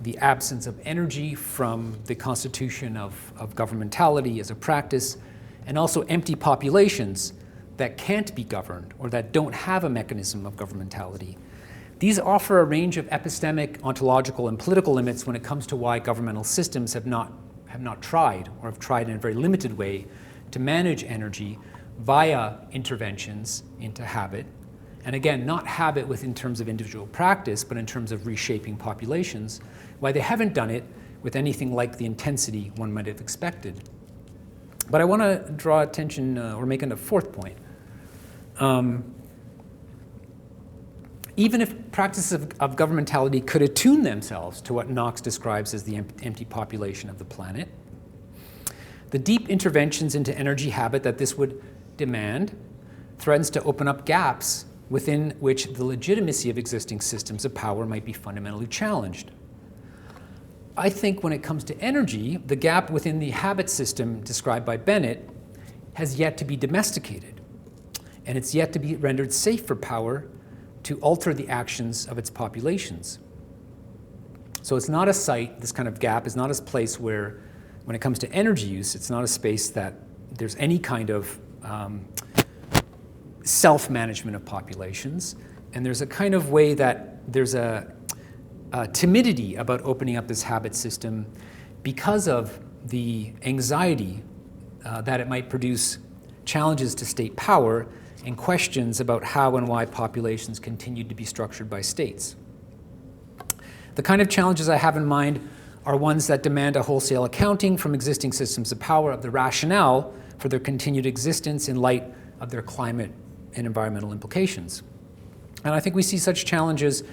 the absence of energy from the constitution of governmentality as a practice, and also empty populations that can't be governed or that don't have a mechanism of governmentality. These offer a range of epistemic, ontological, and political limits when it comes to why governmental systems have not tried, or have tried in a very limited way, to manage energy via interventions into habit. And again, not habit in terms of individual practice, but in terms of reshaping populations, why they haven't done it with anything like the intensity one might have expected. But I want to draw attention, or make a fourth point. Even if practices of governmentality could attune themselves to what Knox describes as the empty population of the planet, the deep interventions into energy habit that this would demand threatens to open up gaps within which the legitimacy of existing systems of power might be fundamentally challenged. I think when it comes to energy, the gap within the habit system described by Bennett has yet to be domesticated, and it's yet to be rendered safe for power to alter the actions of its populations. So it's not a site, this kind of gap is not a place where, when it comes to energy use, it's not a space that there's any kind of self-management of populations, and there's a kind of way that there's a timidity about opening up this habit system because of the anxiety that it might produce challenges to state power and questions about how and why populations continue to be structured by states. The kind of challenges I have in mind are ones that demand a wholesale accounting from existing systems of power of the rationale for their continued existence in light of their climate and environmental implications. And I think we see such challenges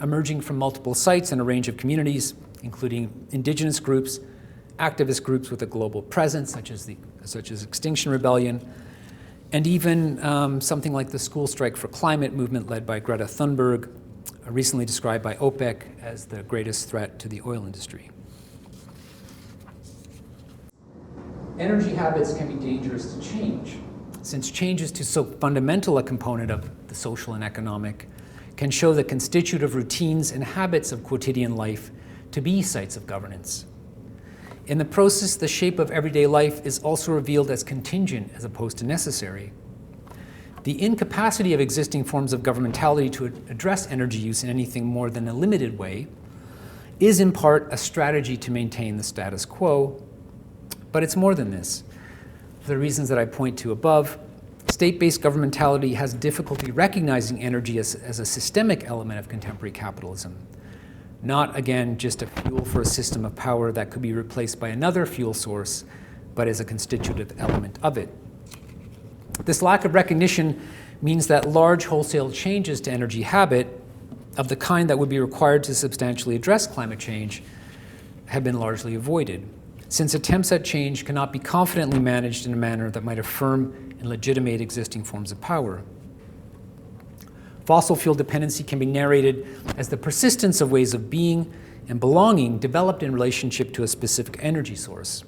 emerging from multiple sites and a range of communities, including indigenous groups, activist groups with a global presence, such as Extinction Rebellion, and even something like the School Strike for Climate movement led by Greta Thunberg, recently described by OPEC as the greatest threat to the oil industry. Energy habits can be dangerous to change, since changes to so fundamental a component of the social and economic can show the constitutive routines and habits of quotidian life to be sites of governance. In the process, the shape of everyday life is also revealed as contingent as opposed to necessary. The incapacity of existing forms of governmentality to address energy use in anything more than a limited way is in part a strategy to maintain the status quo, but it's more than this. For the reasons that I point to above, state-based governmentality has difficulty recognizing energy as a systemic element of contemporary capitalism, not, again, just a fuel for a system of power that could be replaced by another fuel source, but as a constitutive element of it. This lack of recognition means that large wholesale changes to energy habit of the kind that would be required to substantially address climate change have been largely avoided, since attempts at change cannot be confidently managed in a manner that might affirm and legitimate existing forms of power. Fossil fuel dependency can be narrated as the persistence of ways of being and belonging developed in relationship to a specific energy source.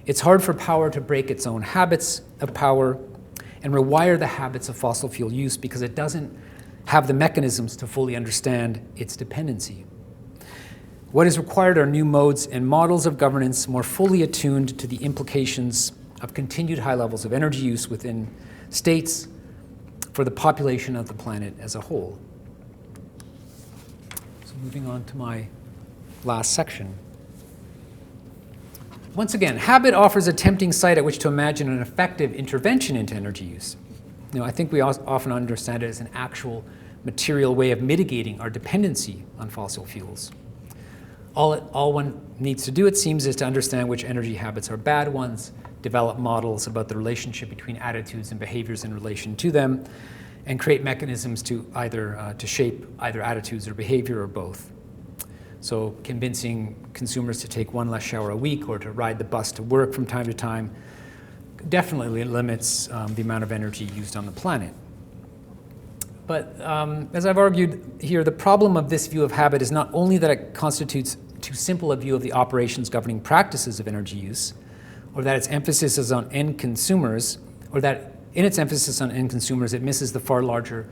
It's hard for power to break its own habits of power and rewire the habits of fossil fuel use because it doesn't have the mechanisms to fully understand its dependency. What is required are new modes and models of governance more fully attuned to the implications of continued high levels of energy use within states for the population of the planet as a whole. So moving on to my last section. Once again, habit offers a tempting site at which to imagine an effective intervention into energy use. I think we often understand it as an actual material way of mitigating our dependency on fossil fuels. All one needs to do, it seems, is to understand which energy habits are bad ones, develop models about the relationship between attitudes and behaviors in relation to them, and create mechanisms to shape either attitudes or behavior or both. So convincing consumers to take one less shower a week or to ride the bus to work from time to time definitely limits the amount of energy used on the planet. But as I've argued here, the problem of this view of habit is not only that it constitutes too simple a view of the operations governing practices of energy use, or that its emphasis is on end consumers, or that in its emphasis on end consumers it misses the far larger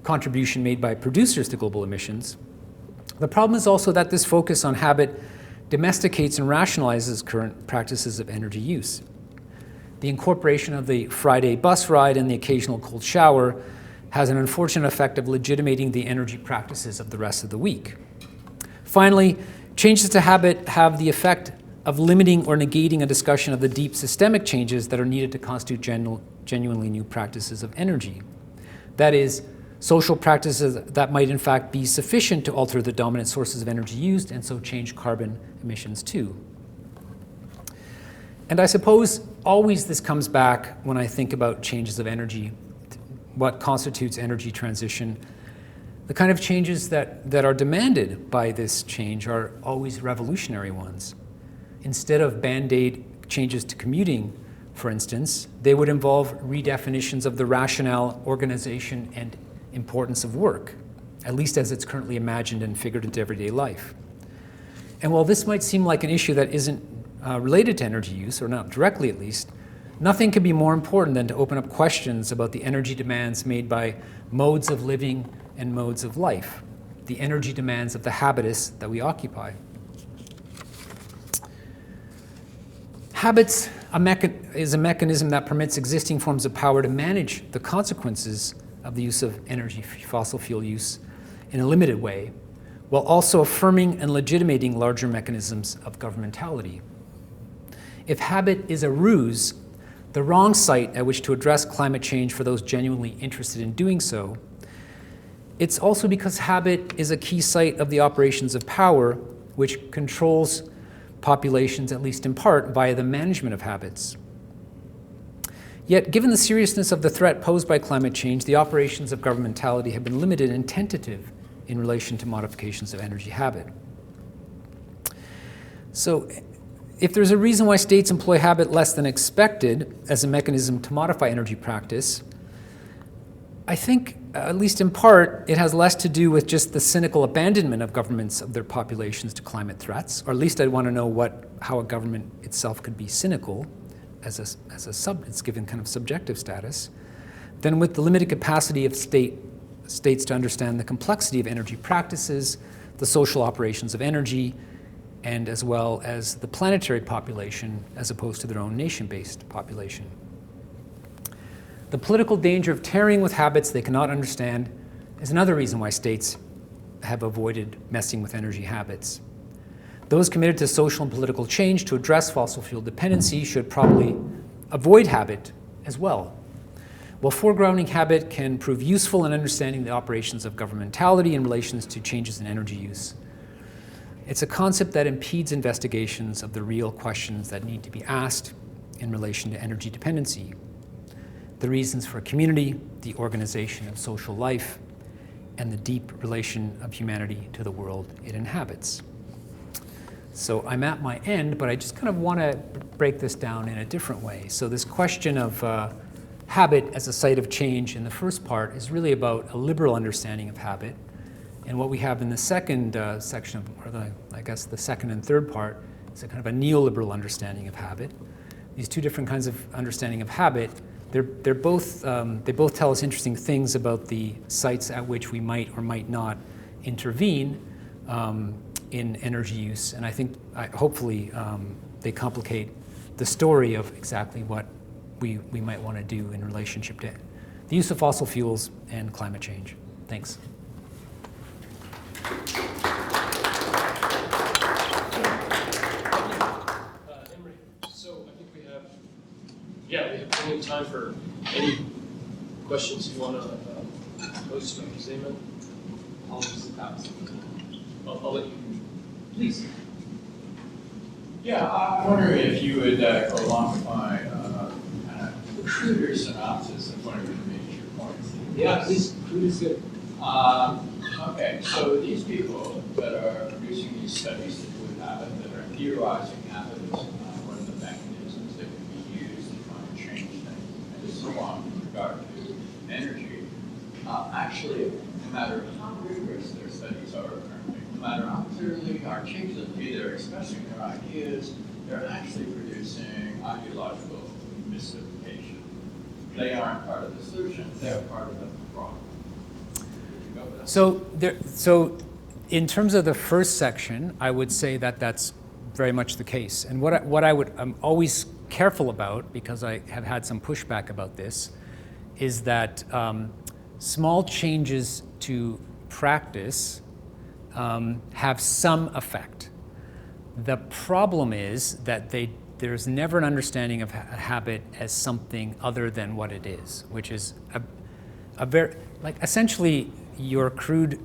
contribution made by producers to global emissions. The problem is also that this focus on habit domesticates and rationalizes current practices of energy use. The incorporation of the Friday bus ride and the occasional cold shower has an unfortunate effect of legitimating the energy practices of the rest of the week. Finally, changes to habit have the effect of limiting or negating a discussion of the deep systemic changes that are needed to constitute genuinely new practices of energy. That is, social practices that might in fact be sufficient to alter the dominant sources of energy used and so change carbon emissions too. And I suppose always this comes back when I think about changes of energy, what constitutes energy transition. The kind of changes that are demanded by this change are always revolutionary ones. Instead of band-aid changes to commuting, for instance, they would involve redefinitions of the rationale, organization, and importance of work, at least as it's currently imagined and figured into everyday life. And while this might seem like an issue that isn't related to energy use, or not directly at least, nothing could be more important than to open up questions about the energy demands made by modes of living and modes of life, the energy demands of the habitus that we occupy. Habits is a mechanism that permits existing forms of power to manage the consequences of the use of energy, fossil fuel use, in a limited way, while also affirming and legitimating larger mechanisms of governmentality. If habit is a ruse, the wrong site at which to address climate change for those genuinely interested in doing so, it's also because habit is a key site of the operations of power, which controls populations, at least in part, via the management of habits. Yet, given the seriousness of the threat posed by climate change, the operations of governmentality have been limited and tentative in relation to modifications of energy habit. So if there's a reason why states employ habit less than expected as a mechanism to modify energy practice, I think, at least in part, it has less to do with just the cynical abandonment of governments of their populations to climate threats, or at least I'd want to know how a government itself could be cynical it's given kind of subjective status, than with the limited capacity of states to understand the complexity of energy practices, the social operations of energy, and as well as the planetary population as opposed to their own nation-based population. The political danger of tarrying with habits they cannot understand is another reason why states have avoided messing with energy habits. Those committed to social and political change to address fossil fuel dependency should probably avoid habit as well. While foregrounding habit can prove useful in understanding the operations of governmentality in relations to changes in energy use, it's a concept that impedes investigations of the real questions that need to be asked in relation to energy dependency, the reasons for community, the organization of social life, and the deep relation of humanity to the world it inhabits. So I'm at my end, but I just kind of want to break this down in a different way. So this question of habit as a site of change in the first part is really about a liberal understanding of habit. And what we have in the second section, I guess the second and third part, is a kind of a neoliberal understanding of habit. These two different kinds of understanding of habit, they both tell us interesting things about the sites at which we might or might not intervene in energy use, and I think hopefully they complicate the story of exactly what we might want to do in relationship to the use of fossil fuels and climate change. Thanks. Imre, so I think we have plenty of time for any questions you want to pose to Szeman. I'll let you. Please. Yeah, I'm wondering if you would go along with my kind of cruder synopsis of one of your major points. Yeah, please. Crude is good. Okay, so these people that are producing these studies to do with habit, that are theorizing habits, what are the mechanisms that can be used to try and change things, and so on with regard to energy, actually, no matter how rigorous their studies are currently, no matter how clearly articulately they're expressing their ideas, they're actually producing ideological mystification. They aren't part of the solution, they're part of the problem. So in terms of the first section, I would say that that's very much the case. And I'm always careful about, because I have had some pushback about this, is that small changes to practice have some effect. The problem is that there's never an understanding of habit as something other than what it is, which is a very, like, essentially your crude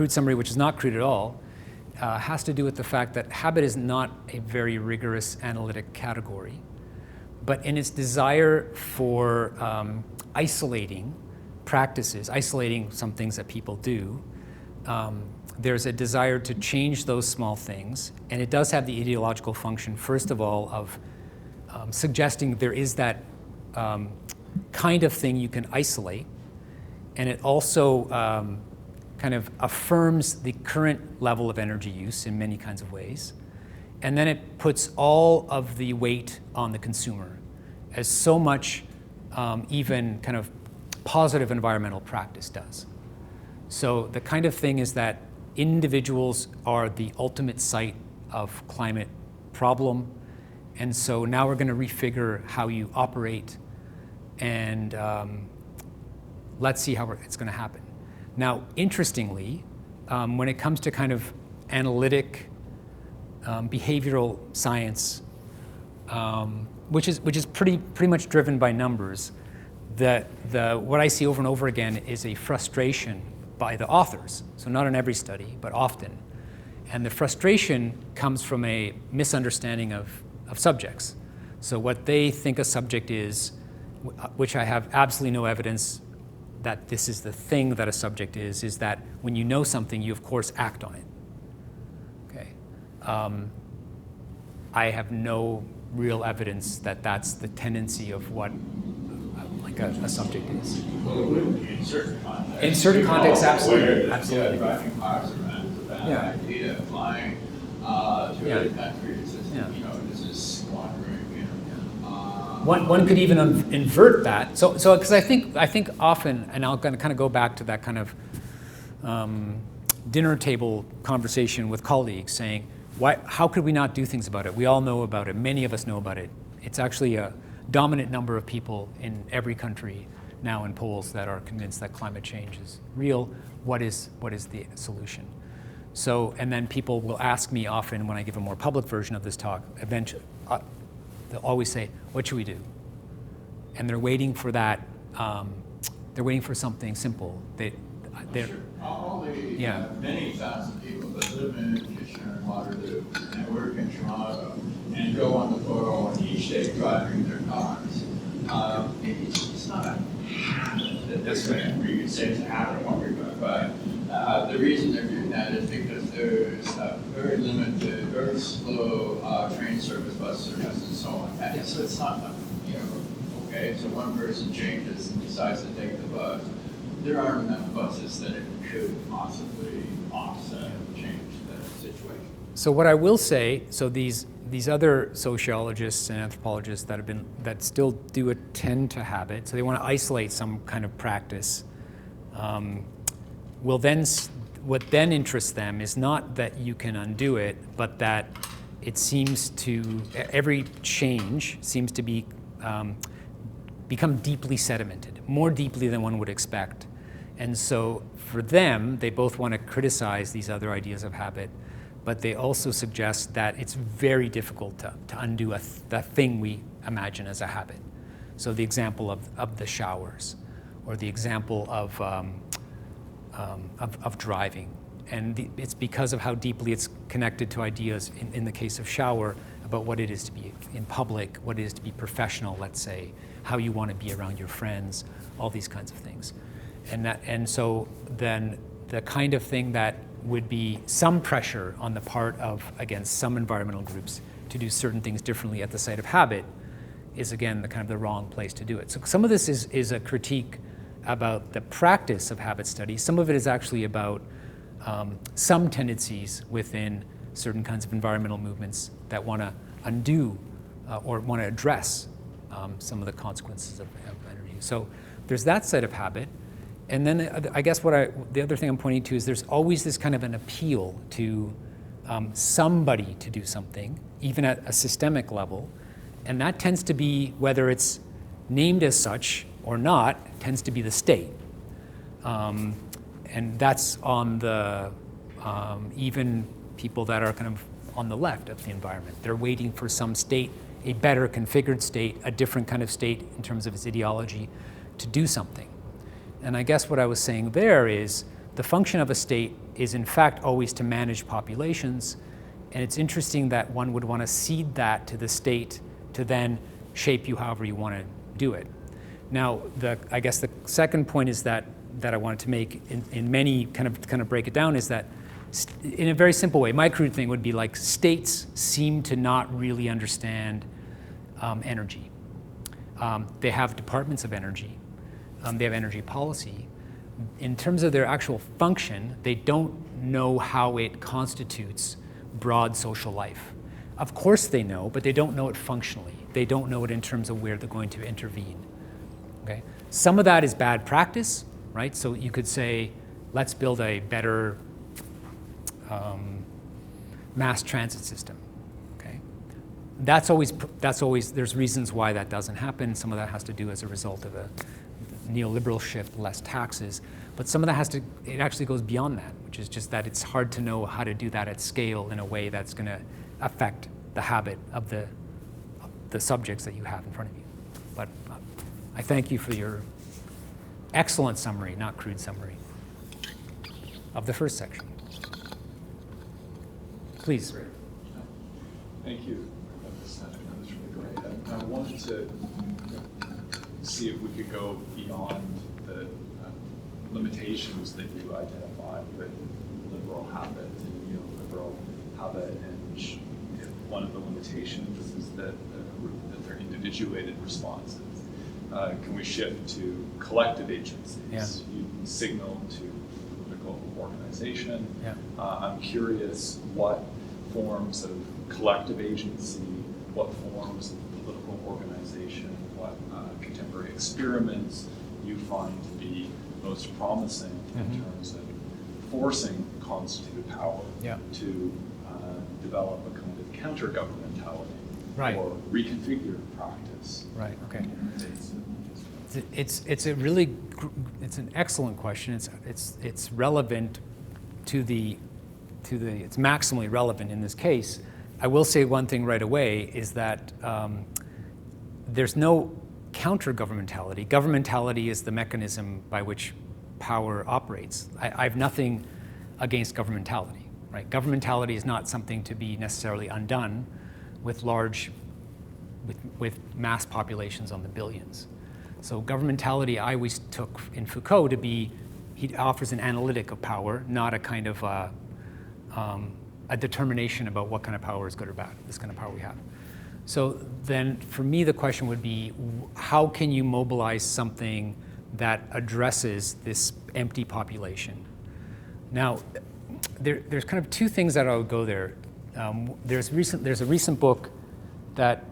summary, which is not crude at all, has to do with the fact that habit is not a very rigorous analytic category, but in its desire for isolating practices, isolating some things that people do, there's a desire to change those small things, and it does have the ideological function, first of all, of suggesting there is that kind of thing you can isolate, and it also kind of affirms the current level of energy use in many kinds of ways, and then it puts all of the weight on the consumer, as so much even kind of positive environmental practice does. So the kind of thing is that individuals are the ultimate site of climate problem, and so now we're going to refigure how you operate, and let's see how it's going to happen. Now, interestingly, when it comes to kind of analytic behavioral science, which is pretty much driven by numbers, what I see over and over again is a frustration by the authors. So not in every study, but often. And the frustration comes from a misunderstanding of subjects. So what they think a subject is, which I have absolutely no evidence that this is the thing that a subject is that when you know something, you of course act on it. Okay. I have no real evidence that that's the tendency of what a subject is. Well, it would be in certain contexts. In certain contexts, absolutely. Yeah, driving cars around is a bad idea. Flying to other countries, this is squandering. One could even invert that. So because I think often, and I'll kind of go back to that kind of dinner table conversation with colleagues, saying, how could we not do things about it? We all know about it. Many of us know about it. It's actually a dominant number of people in every country now in polls that are convinced that climate change is real. What is the solution? So, and then people will ask me often when I give a more public version of this talk, eventually, they'll always say, what should we do? And they're waiting for that, they're waiting for something simple. All the many thousand people that live in Kitchener and Waterloo and work in Toronto and go on the 401 each day driving their cars. It's not a habit that they're saying, you could say it's a habit, but the reason they're doing that is because there's a very limited, very slow train service, bus service, and so on. And so it's not, okay, so one person changes and decides to take the bus. There aren't enough buses that it could possibly offset and change the situation. So what I will say, so these other sociologists and anthropologists that still do attend to habit, so they want to isolate some kind of practice, what then interests them is not that you can undo it, but that it seems to, every change seems to be become deeply sedimented, more deeply than one would expect. And so for them, they both want to criticize these other ideas of habit, but they also suggest that it's very difficult to undo the thing we imagine as a habit. So the example of the showers, or the example of driving. And it's because of how deeply it's connected to ideas, in the case of shower, about what it is to be in public, what it is to be professional, let's say, how you want to be around your friends, all these kinds of things. And so then the kind of thing that would be some pressure on the part of, again, some environmental groups to do certain things differently at the site of habit is, again, the wrong place to do it. So some of this is a critique about the practice of habit study. Some of it is actually about some tendencies within certain kinds of environmental movements that want to undo or want to address some of the consequences of energy. So there's that side of habit. And then I guess the other thing I'm pointing to is there's always this kind of an appeal to somebody to do something, even at a systemic level. And that tends to be, whether it's named as such or not, tends to be the state. And that's on the, even people that are kind of on the left of the environment. They're waiting for some state, a better configured state, a different kind of state in terms of its ideology, to do something. And I guess what I was saying there is the function of a state is in fact always to manage populations, and it's interesting that one would want to cede that to the state to then shape you however you want to do it. Now, I guess the second point is that I wanted to make in many kind of break it down is that in a very simple way, my crude thing would be like states seem to not really understand energy. They have departments of energy. They have energy policy. In terms of their actual function, they don't know how it constitutes broad social life. Of course they know, but they don't know it functionally. They don't know it in terms of where they're going to intervene. Okay? Some of that is bad practice, right? So you could say, let's build a better mass transit system. Okay? That's always, there's reasons why that doesn't happen. Some of that has to do as a result of a neoliberal shift, less taxes, but some of that it actually goes beyond that, which is just that it's hard to know how to do that at scale in a way that's going to affect the habit of the subjects that you have in front of you. But I thank you for your excellent summary, not crude summary, of the first section. Please. Great. Thank you. That was really great. I wanted to see if we could go beyond the limitations that you identified with liberal habit and neoliberal habit, and one of the limitations is that they're individuated responses. Can we shift to collective agencies? Yeah. You signal to political organization. Yeah. I'm curious what forms of collective agency, what forms of political organization, what contemporary experiments you find to be most promising in terms of forcing constituted power to develop a kind of counter-governmentality or reconfigured practice. Right, okay. It's an excellent question. It's relevant it's maximally relevant in this case. I will say one thing right away is that there's no counter-governmentality. Governmentality is the mechanism by which power operates. I have nothing against governmentality, right? Governmentality is not something to be necessarily undone with mass populations on the billions. So governmentality I always took in Foucault to be, he offers an analytic of power, not a kind of a determination about what kind of power is good or bad, this kind of power we have. So then for me the question would be, how can you mobilize something that addresses this empty population? Now, there's kind of two things that I would go there. There's a recent book that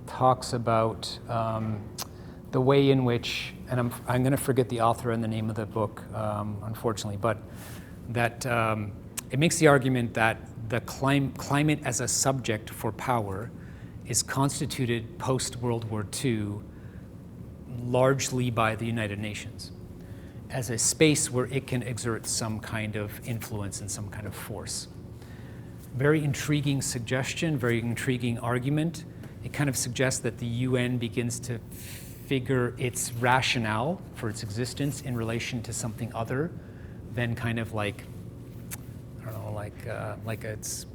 talks about the way in which, and I'm going to forget the author and the name of the book, unfortunately, but that it makes the argument that the climate as a subject for power is constituted post-World War II largely by the United Nations as a space where it can exert some kind of influence and some kind of force. Very intriguing suggestion, very intriguing argument. It kind of suggests that the UN begins to figure its rationale for its existence in relation to something other than kind of like, I don't know, like it's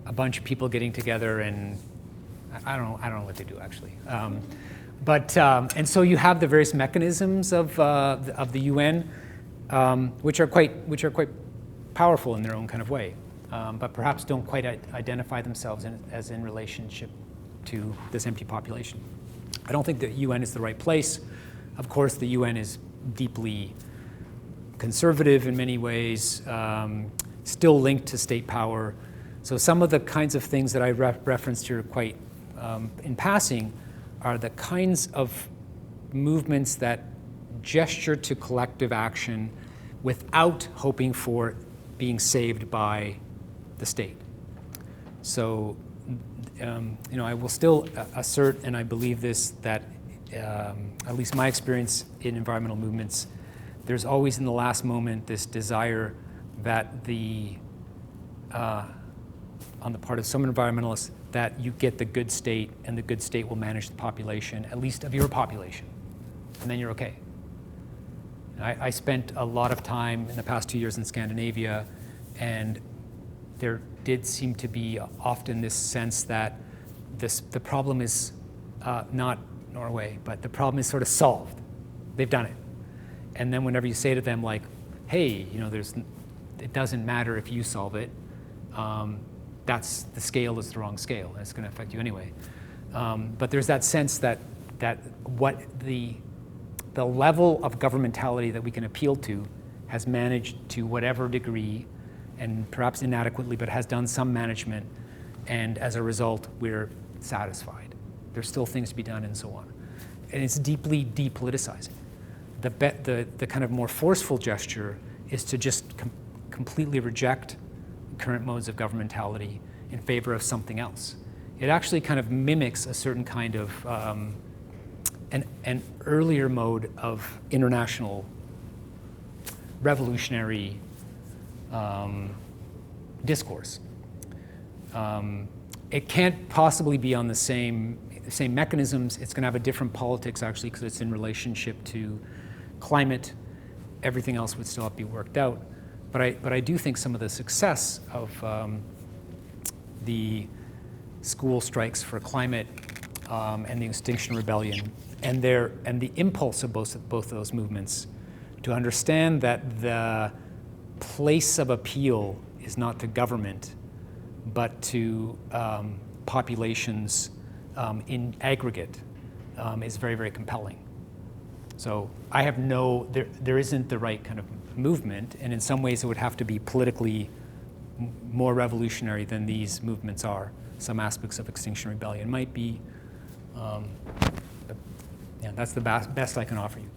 a bunch of people getting together and I don't know what they do actually. And so you have the various mechanisms of the UN, which are quite powerful in their own kind of way, but perhaps don't quite identify themselves as in relationship to this empty population. I don't think the UN is the right place. Of course, the UN is deeply conservative in many ways, still linked to state power. So some of the kinds of things that I referenced here quite in passing are the kinds of movements that gesture to collective action without hoping for being saved by the state. So, I will still assert, and I believe this, that at least my experience in environmental movements, there's always in the last moment this desire that on the part of some environmentalists, that you get the good state, and the good state will manage the population, at least of your population, and then you're okay. I spent a lot of time in the past 2 years in Scandinavia, and there did seem to be often this sense that the problem is not Norway, but the problem is sort of solved. They've done it. And then whenever you say to them like, hey, it doesn't matter if you solve it, the scale is the wrong scale, and it's going to affect you anyway. But there's that sense that what the level of governmentality that we can appeal to has managed to whatever degree, and perhaps inadequately, but has done some management, and as a result, we're satisfied. There's still things to be done, and so on. And it's deeply depoliticizing. The kind of more forceful gesture is to just completely reject current modes of governmentality in favor of something else. It actually kind of mimics a certain kind of an earlier mode of international revolutionary discourse. It can't possibly be on the same mechanisms. It's going to have a different politics actually, because it's in relationship to climate. Everything else would still have to be worked out. But I do think some of the success of the school strikes for climate and the Extinction Rebellion, and the impulse of both those movements to understand that the place of appeal is not to government, but to populations in aggregate is very, very compelling. So I have there isn't the right kind of movement, and in some ways it would have to be politically more revolutionary than these movements are. Some aspects of Extinction Rebellion might be, but yeah, that's the best I can offer you.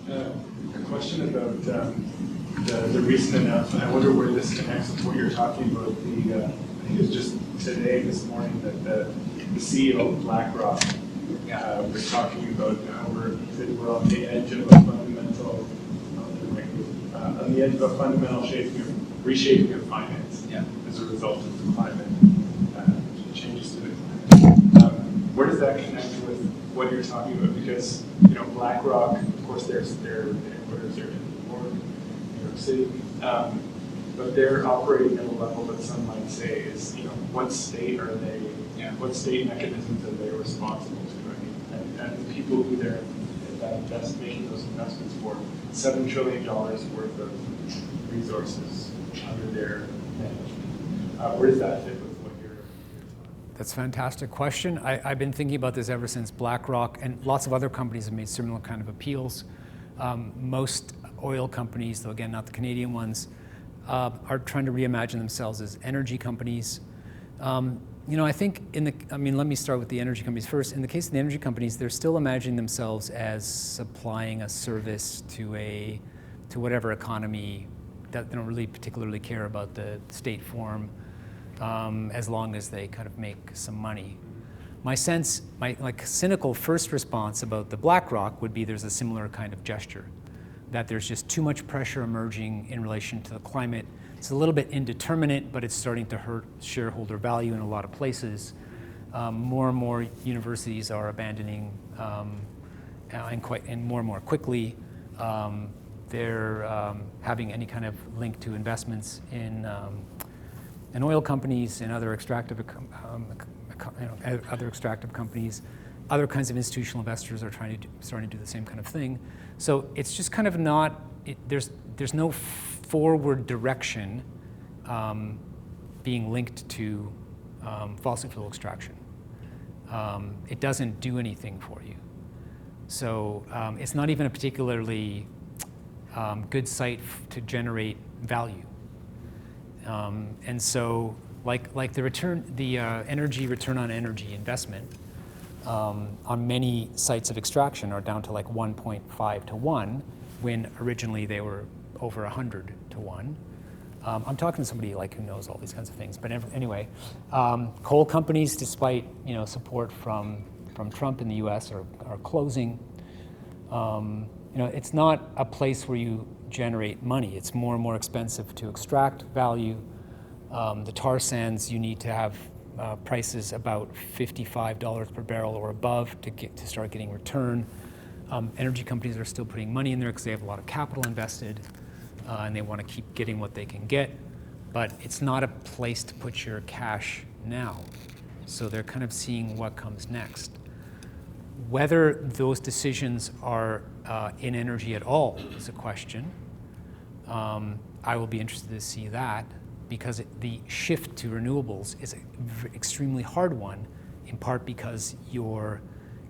A question about the recent announcement. I wonder where this connects with what you're talking about. I think it was just this morning, that the CEO of BlackRock was talking about how we're on the edge of a fundamental, reshaping of finance as a result of the climate changes to the climate. Where does that connect with what you're talking about? Because BlackRock, of course, their headquarters are in New York City, but they're operating at a level that some might say is, what state are they? What state mechanisms are they responsible to? And the people who they're making those investments for, $7 trillion worth of resources under their management. Where does that fit with what you're talking about? That's a fantastic question. I've been thinking about this ever since BlackRock, and lots of other companies have made similar kind of appeals. Most oil companies, though again not the Canadian ones, are trying to reimagine themselves as energy companies. I think let me start with the energy companies first. In the case of the energy companies, they're still imagining themselves as supplying a service to whatever economy that they don't really particularly care about the state form, as long as they kind of make some money. My cynical first response about the BlackRock would be there's a similar kind of gesture, that there's just too much pressure emerging in relation to the climate. It's a little bit indeterminate, but it's starting to hurt shareholder value in a lot of places. More and more universities are abandoning, and more and more quickly. They're having any kind of link to investments in oil companies and other extractive companies. Other kinds of institutional investors are starting to do the same kind of thing. So it's just kind of not. There's no forward direction being linked to fossil fuel extraction. It doesn't do anything for you. So it's not even a particularly good site to generate value. And so, like the energy return on energy investment on many sites of extraction are down to like 1.5 to 1, when originally they were over 100 to 1. I'm talking to somebody who knows all these kinds of things. But anyway, coal companies, despite support from Trump in the U.S., are closing. It's not a place where you generate money. It's more and more expensive to extract value. The tar sands, you need to have prices about $55 per barrel or above to start getting return. Energy companies are still putting money in there because they have a lot of capital invested, and they want to keep getting what they can get. But it's not a place to put your cash now. So they're kind of seeing what comes next. Whether those decisions are in energy at all is a question. I will be interested to see that, because the shift to renewables is an extremely hard one, in part because your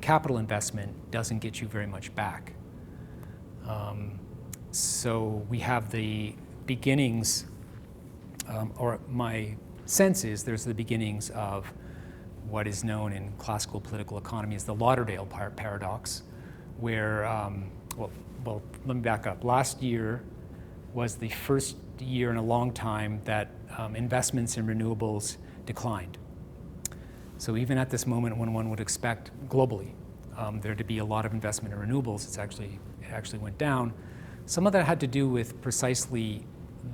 capital investment doesn't get you very much back. So we have the beginnings, or my sense is there's the beginnings of what is known in classical political economy as the Lauderdale paradox, where, well, let me back up. Last year was the first year in a long time that investments in renewables declined. So even at this moment, when one would expect globally there to be a lot of investment in renewables, it actually went down. Some of that had to do with precisely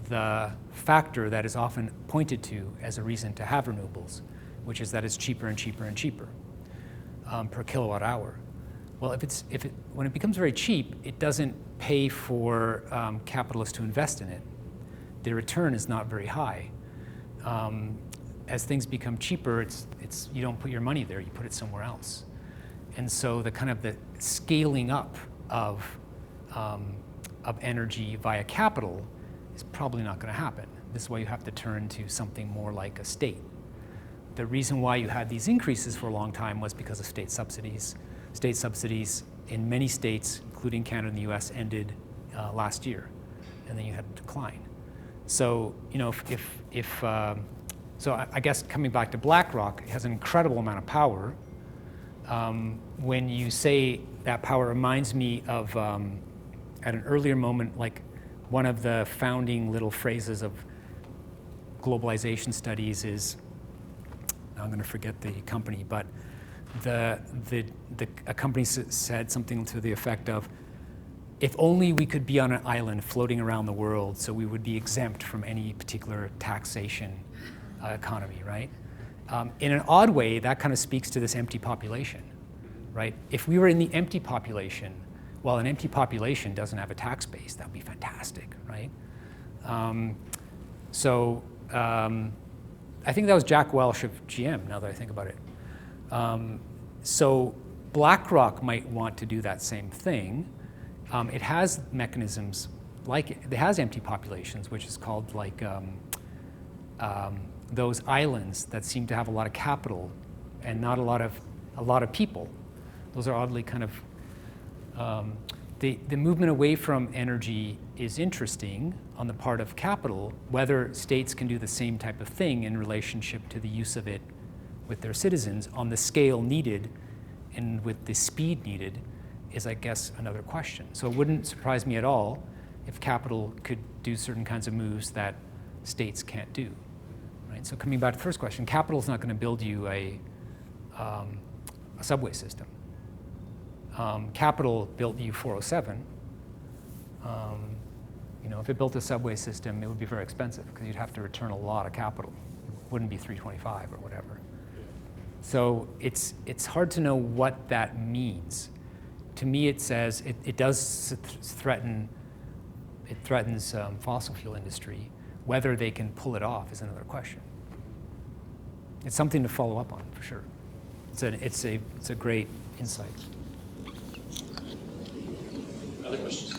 the factor that is often pointed to as a reason to have renewables, which is that it's cheaper and cheaper and cheaper per kilowatt hour. Well, when it becomes very cheap, it doesn't pay for capitalists to invest in it. the return is not very high. As things become cheaper, you don't put your money there, you put it somewhere else. And so the kind of the scaling up of energy via capital is probably not going to happen. This is why you have to turn to something more like a state. The reason why you had these increases for a long time was because of state subsidies. State subsidies in many states, including Canada and the US, ended last year, and then you had a decline. So, so I guess coming back to BlackRock, it has an incredible amount of power. When you say that power reminds me of, at an earlier moment, like one of the founding little phrases of globalization studies is, I'm going to forget the company, but a company said something to the effect of, if only we could be on an island floating around the world so we would be exempt from any particular taxation economy, right? In an odd way, that kind of speaks to this empty population, right? If we were in the empty population, well, an empty population doesn't have a tax base, that would be fantastic, right? I think that was Jack Welch of GM, now that I think about it. So BlackRock might want to do that same thing. It has mechanisms like it has empty populations, which is called like those islands that seem to have a lot of capital and not a lot of people. Those are oddly kind of the movement away from energy is interesting on the part of capital. Whether states can do the same type of thing in relationship to the use of it with their citizens on the scale needed and with the speed needed is, I guess, another question. So it wouldn't surprise me at all if capital could do certain kinds of moves that states can't do. Right? So coming back to the first question, capital is not going to build you a subway system. Capital built you 407. If it built a subway system, it would be very expensive because you'd have to return a lot of capital. It wouldn't be 325 or whatever. So it's hard to know what that means. To me, it says it does threaten. It threatens fossil fuel industry. Whether they can pull it off is another question. It's something to follow up on for sure. It's a great insight. Other questions?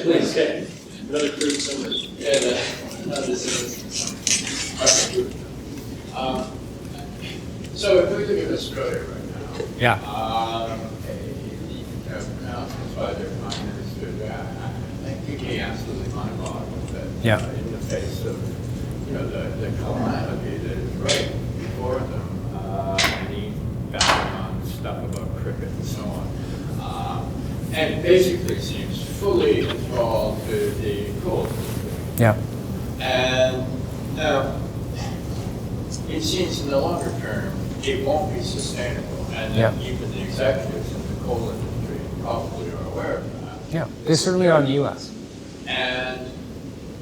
Please. Okay. Another crude summary. Yeah, this is. So if we look at Australia right now, Yeah. by their kindness, I think he absolutely mind-boggling that Yeah. in the face of the calamity that is right before them, and he battling on stuff about cricket and so on, and basically seems fully enthralled to the coal industry. Yeah. And now, it seems in the longer term, it won't be sustainable, and Yeah. even the executives in the coal industry probably are aware of that. Yeah. They certainly are in the U.S.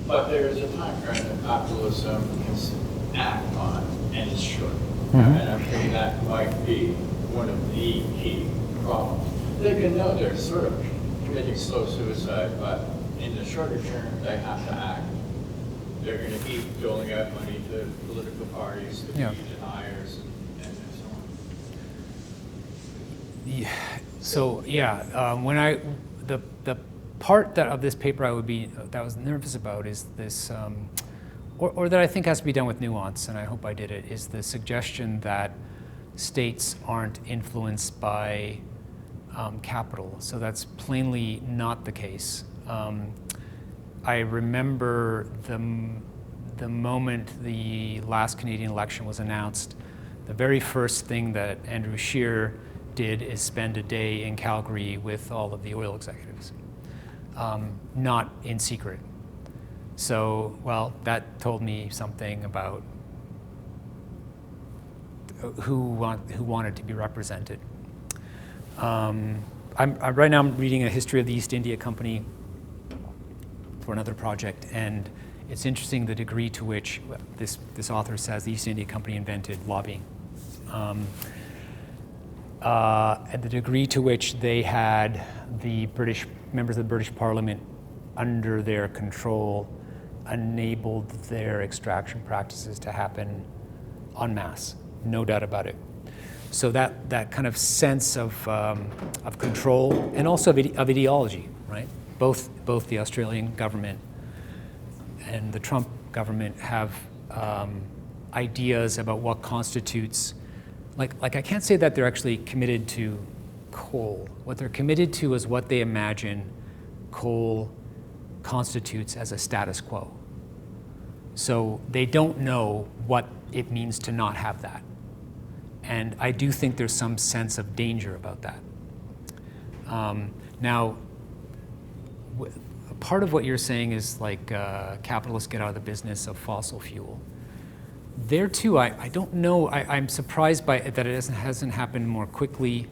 But there is a time frame that capitalism can act on, and it's short. Mhm. And I'm thinking that might be one of the key problems. They can know they're sort of committing slow suicide, but in the shorter term, they have to act. They're going to keep doling out money to political parties, to Yeah. deniers, and so on. Yeah. So yeah, the part of this paper I was nervous about is this, or that I think has to be done with nuance, and I hope I did it, is the suggestion that states aren't influenced by capital. So that's plainly not the case. I remember the moment the last Canadian election was announced, the very first thing that Andrew Scheer did is spend a day in Calgary with all of the oil executives, not in secret. So, well, that told me something about who wanted to be represented. Right now I'm reading a history of the East India Company for another project, and it's interesting the degree to which this author says the East India Company invented lobbying. at the degree to which they had the British members of the British Parliament under their control enabled their extraction practices to happen en masse, no doubt about it. So that kind of sense of control and also of ideology, right? Both the Australian government and the Trump government have ideas about what constitutes, like I can't say that they're actually committed to coal. What they're committed to is what they imagine coal constitutes as a status quo. So they don't know what it means to not have that. And I do think there's some sense of danger about that. Now, part of what you're saying is like capitalists get out of the business of fossil fuel. There too, I don't know, I'm surprised by it that it hasn't happened more quickly.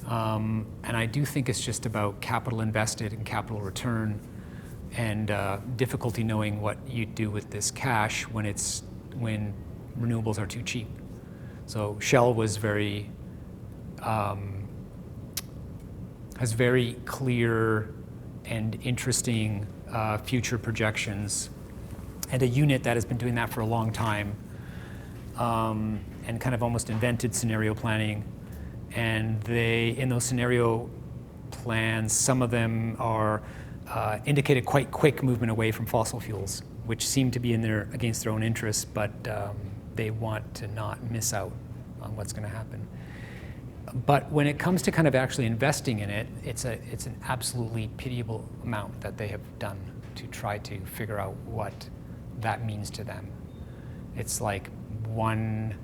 And I do think it's just about capital invested and capital return and difficulty knowing what you do with this cash when renewables are too cheap. So Shell was has very clear and interesting future projections, and a unit that has been doing that for a long time, and kind of almost invented scenario planning. And in those scenario plans, some of them are indicated quite quick movement away from fossil fuels, which seem to be against their own interests, but they want to not miss out on what's going to happen. But when it comes to kind of actually investing in it, it's an absolutely pitiable amount that they have done to try to figure out what that means to them. It's like not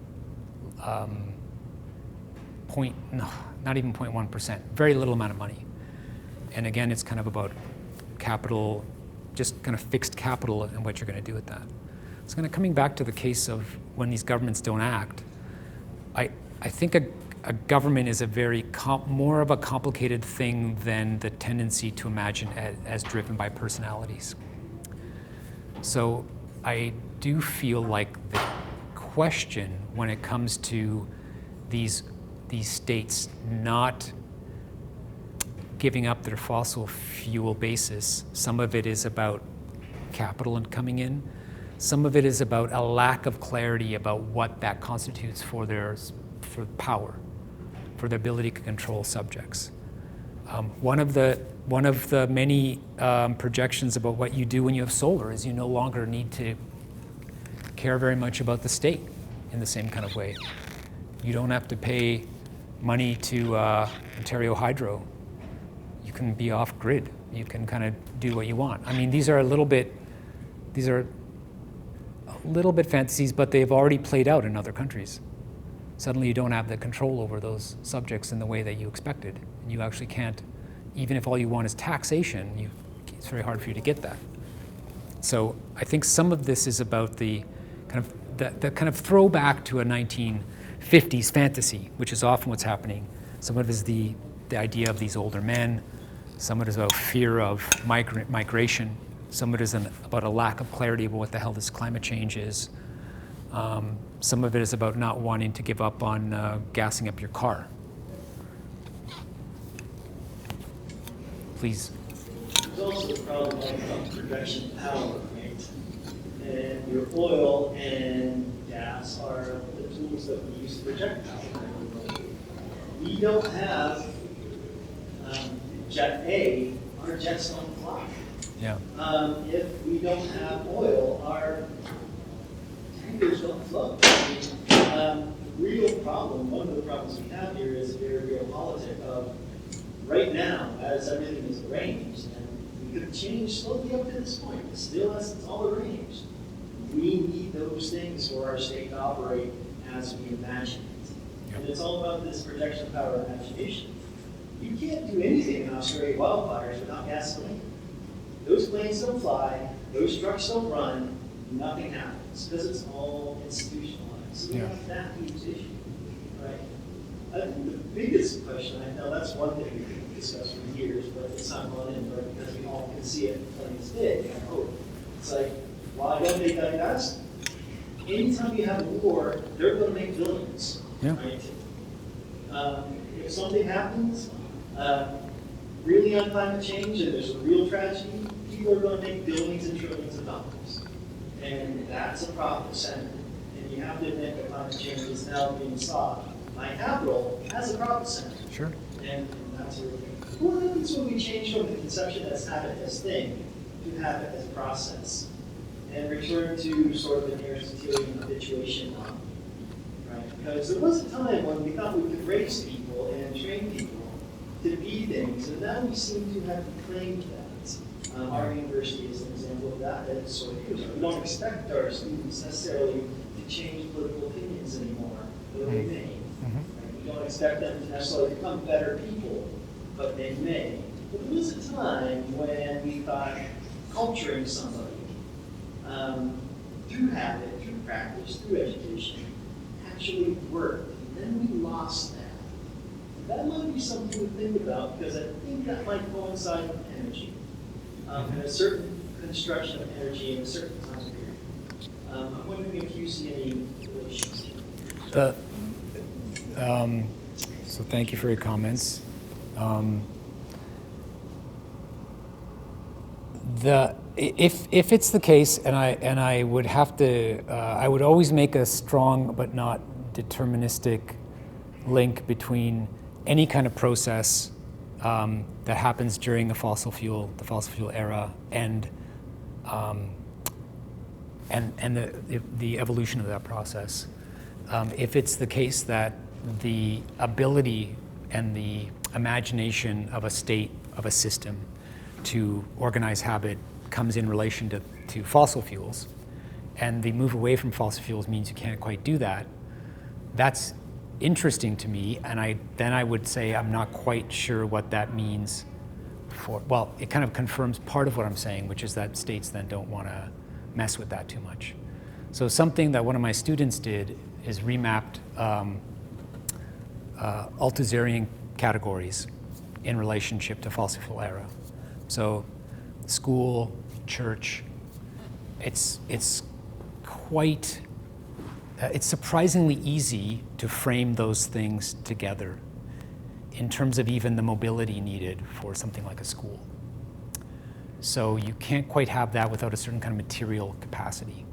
even 0.1%, very little amount of money. And again, it's kind of about capital, just kind of fixed capital and what you're going to do with that. So kind of coming back to the case of when these governments don't act, I think a government is more of a complicated thing than the tendency to imagine as driven by personalities. So I do feel like the question when it comes to these states not giving up their fossil fuel basis, some of it is about capital and coming in. Some of it is about a lack of clarity about what that constitutes for power, for the ability to control subjects. One of the many projections about what you do when you have solar is you no longer need to care very much about the state in the same kind of way. You don't have to pay money to Ontario Hydro. You can be off grid. You can kind of do what you want. I mean, these are a little bit fantasies, but they've already played out in other countries. Suddenly you don't have the control over those subjects in the way that you expected. You actually can't, even if all you want is taxation, it's very hard for you to get that. So I think some of this is about the kind of throwback to a 1950s fantasy, which is often what's happening. Some of it is the idea of these older men. Some of it is about fear of migration. Some of it is about a lack of clarity about what the hell this climate change is. Some of it is about not wanting to give up on gassing up your car. Please. There's also the problem of production power, right? And your oil and gas are the tools that we use to project power. We don't have jet A, our jets don't fly. Yeah. If we don't have oil, our tankers don't float. The real problem, one of the problems we have here is a very real politic of right now, as everything is arranged, and we could change slowly up to this point, but still as it's all arranged, we need those things for our state to operate as we imagine it. Yep. And it's all about this projection of power imagination. You can't do anything in Australia wildfires without gasoline. Those planes don't fly, those trucks don't run, nothing happens, because it's all institutionalized. So we have that huge issue, right? I think the biggest question, I know that's one thing we could discuss for years, but it's not gone in, right? Because we all can see it plain as day, I hope. It's like, why don't they divest? Anytime you have a war, they're going to make billions, right? If something happens really on climate change and there's a real tragedy, people are going to make billions and trillions of dollars. And that's a profit center. And you have to admit that climate change is now being solved by capital as a profit center. Sure. And that's a what happens when we change from the conception as habit as thing to habit as process and return to sort of an Aristotelian habituation model, right? Because there was a time when we thought we could raise people and train people to be things, and now we seem to have reclaimed that. Our university is an example of that. That sort of is. We don't expect our students necessarily to change political opinions anymore, though they may. Right? We don't expect them to necessarily become better people, but they may. But there was a time when we thought culturing somebody through habit, through practice, through education actually worked. And then we lost that. That might be something to think about because I think that might coincide with energy. And a certain construction of energy in a certain time period. I'm wondering if you see any relations. So thank you for your comments. If it's the case, and I would have to, I would always make a strong but not deterministic link between any kind of process that happens during the fossil fuel era, and the evolution of that process. If it's the case that the ability and the imagination of a state, of a system, to organize habit comes in relation to fossil fuels, and the move away from fossil fuels means you can't quite do that, that's interesting to me, and then I would say I'm not quite sure what that means for, well, it kind of confirms part of what I'm saying, which is that states then don't want to mess with that too much. So something that one of my students did is remapped Althusserian categories in relationship to fossil fuel era. So school, church, it's quite, it's surprisingly easy to frame those things together in terms of even the mobility needed for something like a school. So you can't quite have that without a certain kind of material capacity.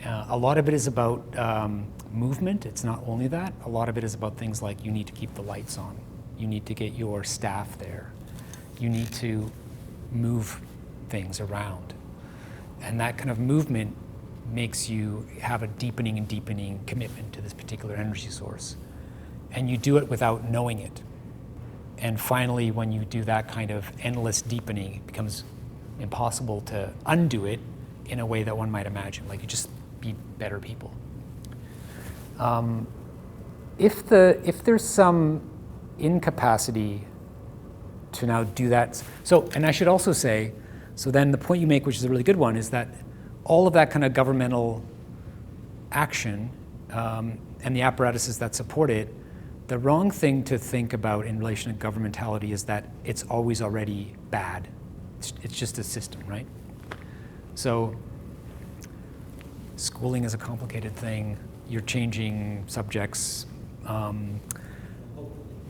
A lot of it is about movement. It's not only that. A lot of it is about things like you need to keep the lights on. You need to get your staff there. You need to move things around. And that kind of movement makes you have a deepening and deepening commitment to this particular energy source. And you do it without knowing it. And finally, when you do that kind of endless deepening, it becomes impossible to undo it in a way that one might imagine, like you just be better people. If there's some incapacity to now do that, so, and I should also say, so then the point you make, which is a really good one, is that all of that kind of governmental action and the apparatuses that support it, the wrong thing to think about in relation to governmentality is that it's always already bad. It's just a system, right? So schooling is a complicated thing. You're changing subjects,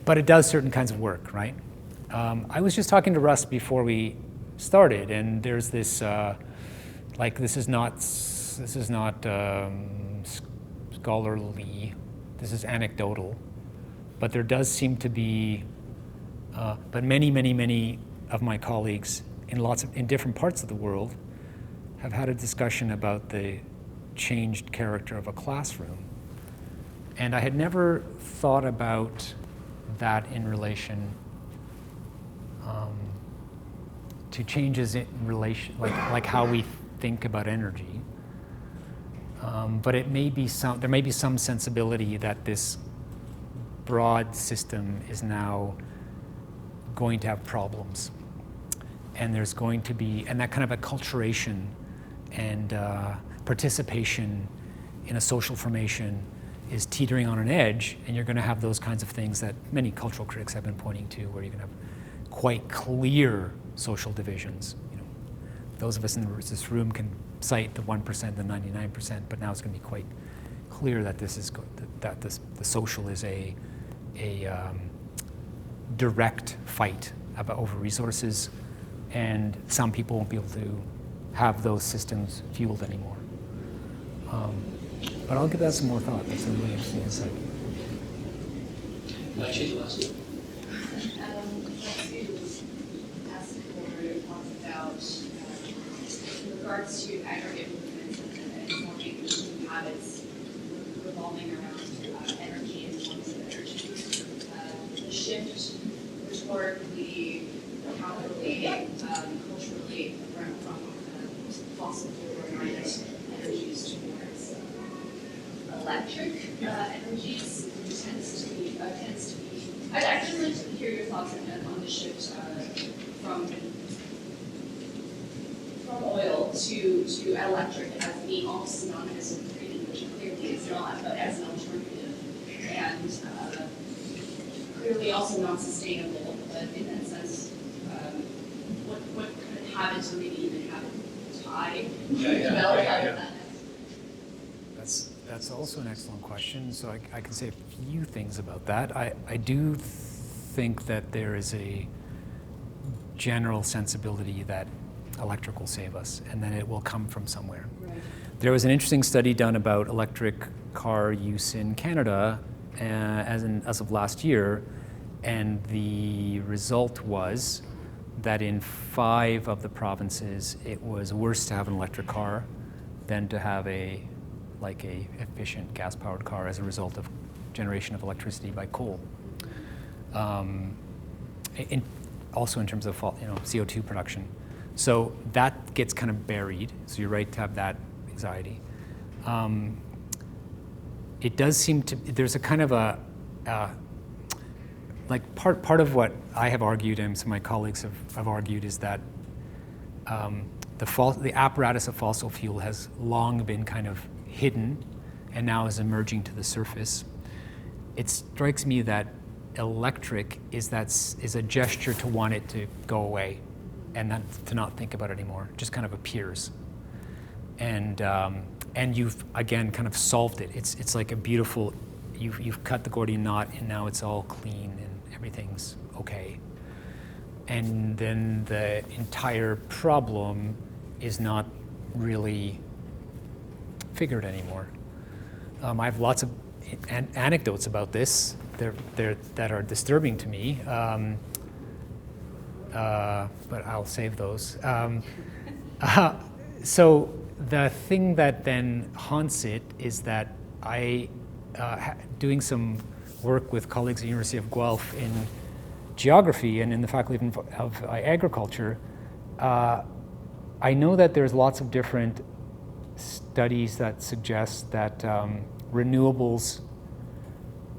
but it does certain kinds of work, right? I was just talking to Russ before we started, and there's this, like this is not scholarly. This is anecdotal, but there does seem to be, but many of my colleagues in different parts of the world have had a discussion about the changed character of a classroom. And I had never thought about that in relation to changes in relation, like how we think about energy. But it may be there may be some sensibility that this broad system is now going to have problems. And there's going to be, and that kind of acculturation and participation in a social formation is teetering on an edge, and you're going to have those kinds of things that many cultural critics have been pointing to, where you're going to have quite clear social divisions. You know, those of us in this room can cite the 1%, the 99%, but now it's going to be quite clear that this is the social is a direct fight over resources, and some people won't be able to have those systems fueled anymore. But I'll give that some more thought. That's a really interesting insight. I'd like to ask for your thoughts about, in regards to aggregate movements and forming new habits revolving around energy and forms of energy. The shift rhetorically, capitally, culturally from fossil fuel-oriented energies towards electric energies tends to be. I'd actually like to hear your thoughts on the shift from oil to electric as being almost synonymous with green, which clearly is not, but as an alternative, and clearly also not sustainable. But in that sense, what kind of habits, or maybe even habit tie develop out of that? That's also an excellent question. So I can say a few things about that. I do think that there is a general sensibility that electric will save us, and then it will come from somewhere. Right. There was an interesting study done about electric car use in Canada as of last year, and the result was that in 5 of the provinces, it was worse to have an electric car than to have a efficient gas-powered car as a result of generation of electricity by coal. Also in terms of CO2 production. So that gets kind of buried. So you're right to have that anxiety. It does seem to, there's a kind of part of what I have argued and some of my colleagues have argued is that the apparatus of fossil fuel has long been kind of hidden and now is emerging to the surface. It strikes me that electric is a gesture to want it to go away and then to not think about it anymore. It just kind of appears. And you've, again, kind of solved it. It's like a beautiful, you've cut the Gordian knot and now it's all clean and everything's okay. And then the entire problem is not really figured anymore. I have lots of anecdotes about this that are disturbing to me, but I'll save those. So the thing that then haunts it is that doing some work with colleagues at the University of Guelph in geography and in the faculty of agriculture, I know that there's lots of different studies that suggest that renewables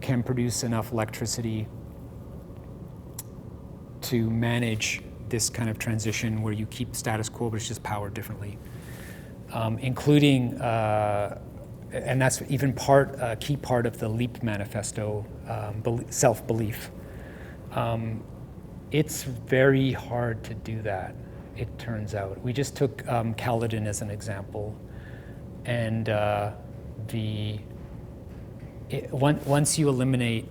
can produce enough electricity to manage this kind of transition where you keep status quo but it's just powered differently, including, and that's even a key part of the LEAP manifesto, self-belief. It's very hard to do that, it turns out. We just took Caledon as an example. And once you eliminate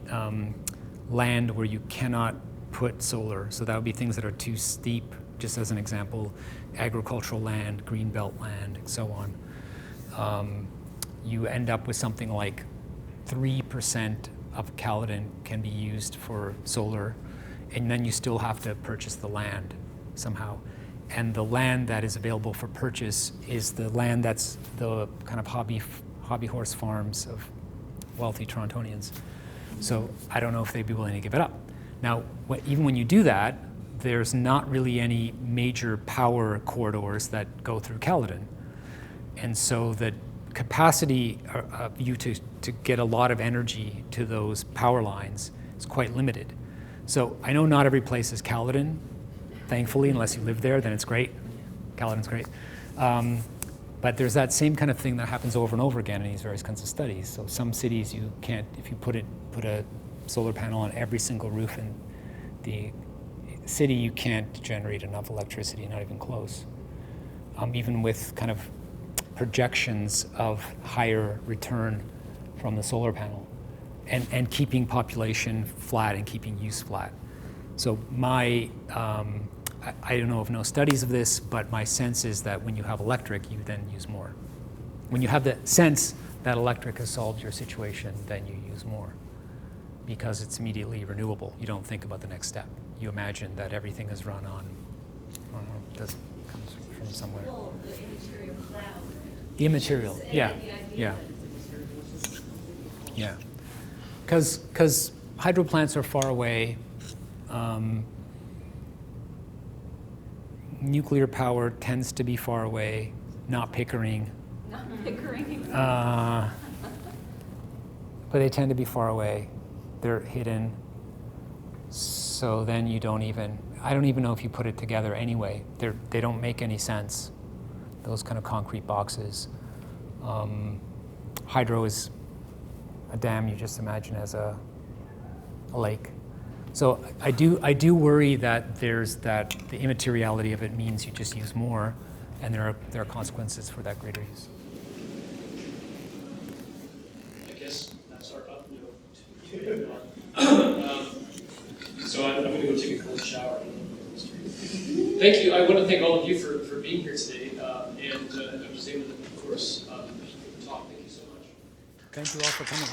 land where you cannot put solar, so that would be things that are too steep, just as an example, agricultural land, greenbelt land, and so on, you end up with something like 3% of Caledon can be used for solar, and then you still have to purchase the land somehow. And the land that is available for purchase is the land that's the kind of hobby horse farms of wealthy Torontonians. So I don't know if they'd be willing to give it up. Now, even when you do that, there's not really any major power corridors that go through Caledon. And so the capacity of you to get a lot of energy to those power lines is quite limited. So I know not every place is Caledon. Thankfully, unless you live there, then it's great. Caledon's great. But there's that same kind of thing that happens over and over again in these various kinds of studies. So some cities you can't, if you put a solar panel on every single roof in the city, you can't generate enough electricity, not even close. Even with kind of projections of higher return from the solar panel. and keeping population flat and keeping use flat. So I don't know of no studies of this, but my sense is that when you have electric, you then use more. When you have the sense that electric has solved your situation, then you use more because it's immediately renewable. You don't think about the next step. You imagine that everything is run on, I don't know, does comes from somewhere. Well, the immaterial cloud. The immaterial, yeah, yeah. Yeah, because hydro plants are far away. Nuclear power tends to be far away, not Pickering. Not Pickering. But they tend to be far away. They're hidden. So then you don't even, I don't even know if you put it together anyway. They don't make any sense, those kind of concrete boxes. Hydro is a dam you just imagine as a lake. So I do worry that there's that the immateriality of it means you just use more, and there are consequences for that greater use. I guess that's our up note. So I'm going to go take a cold shower. Thank you. I want to thank all of you for being here today, and Dr. Szeman, of course, for the talk. Thank you so much. Thank you all for coming.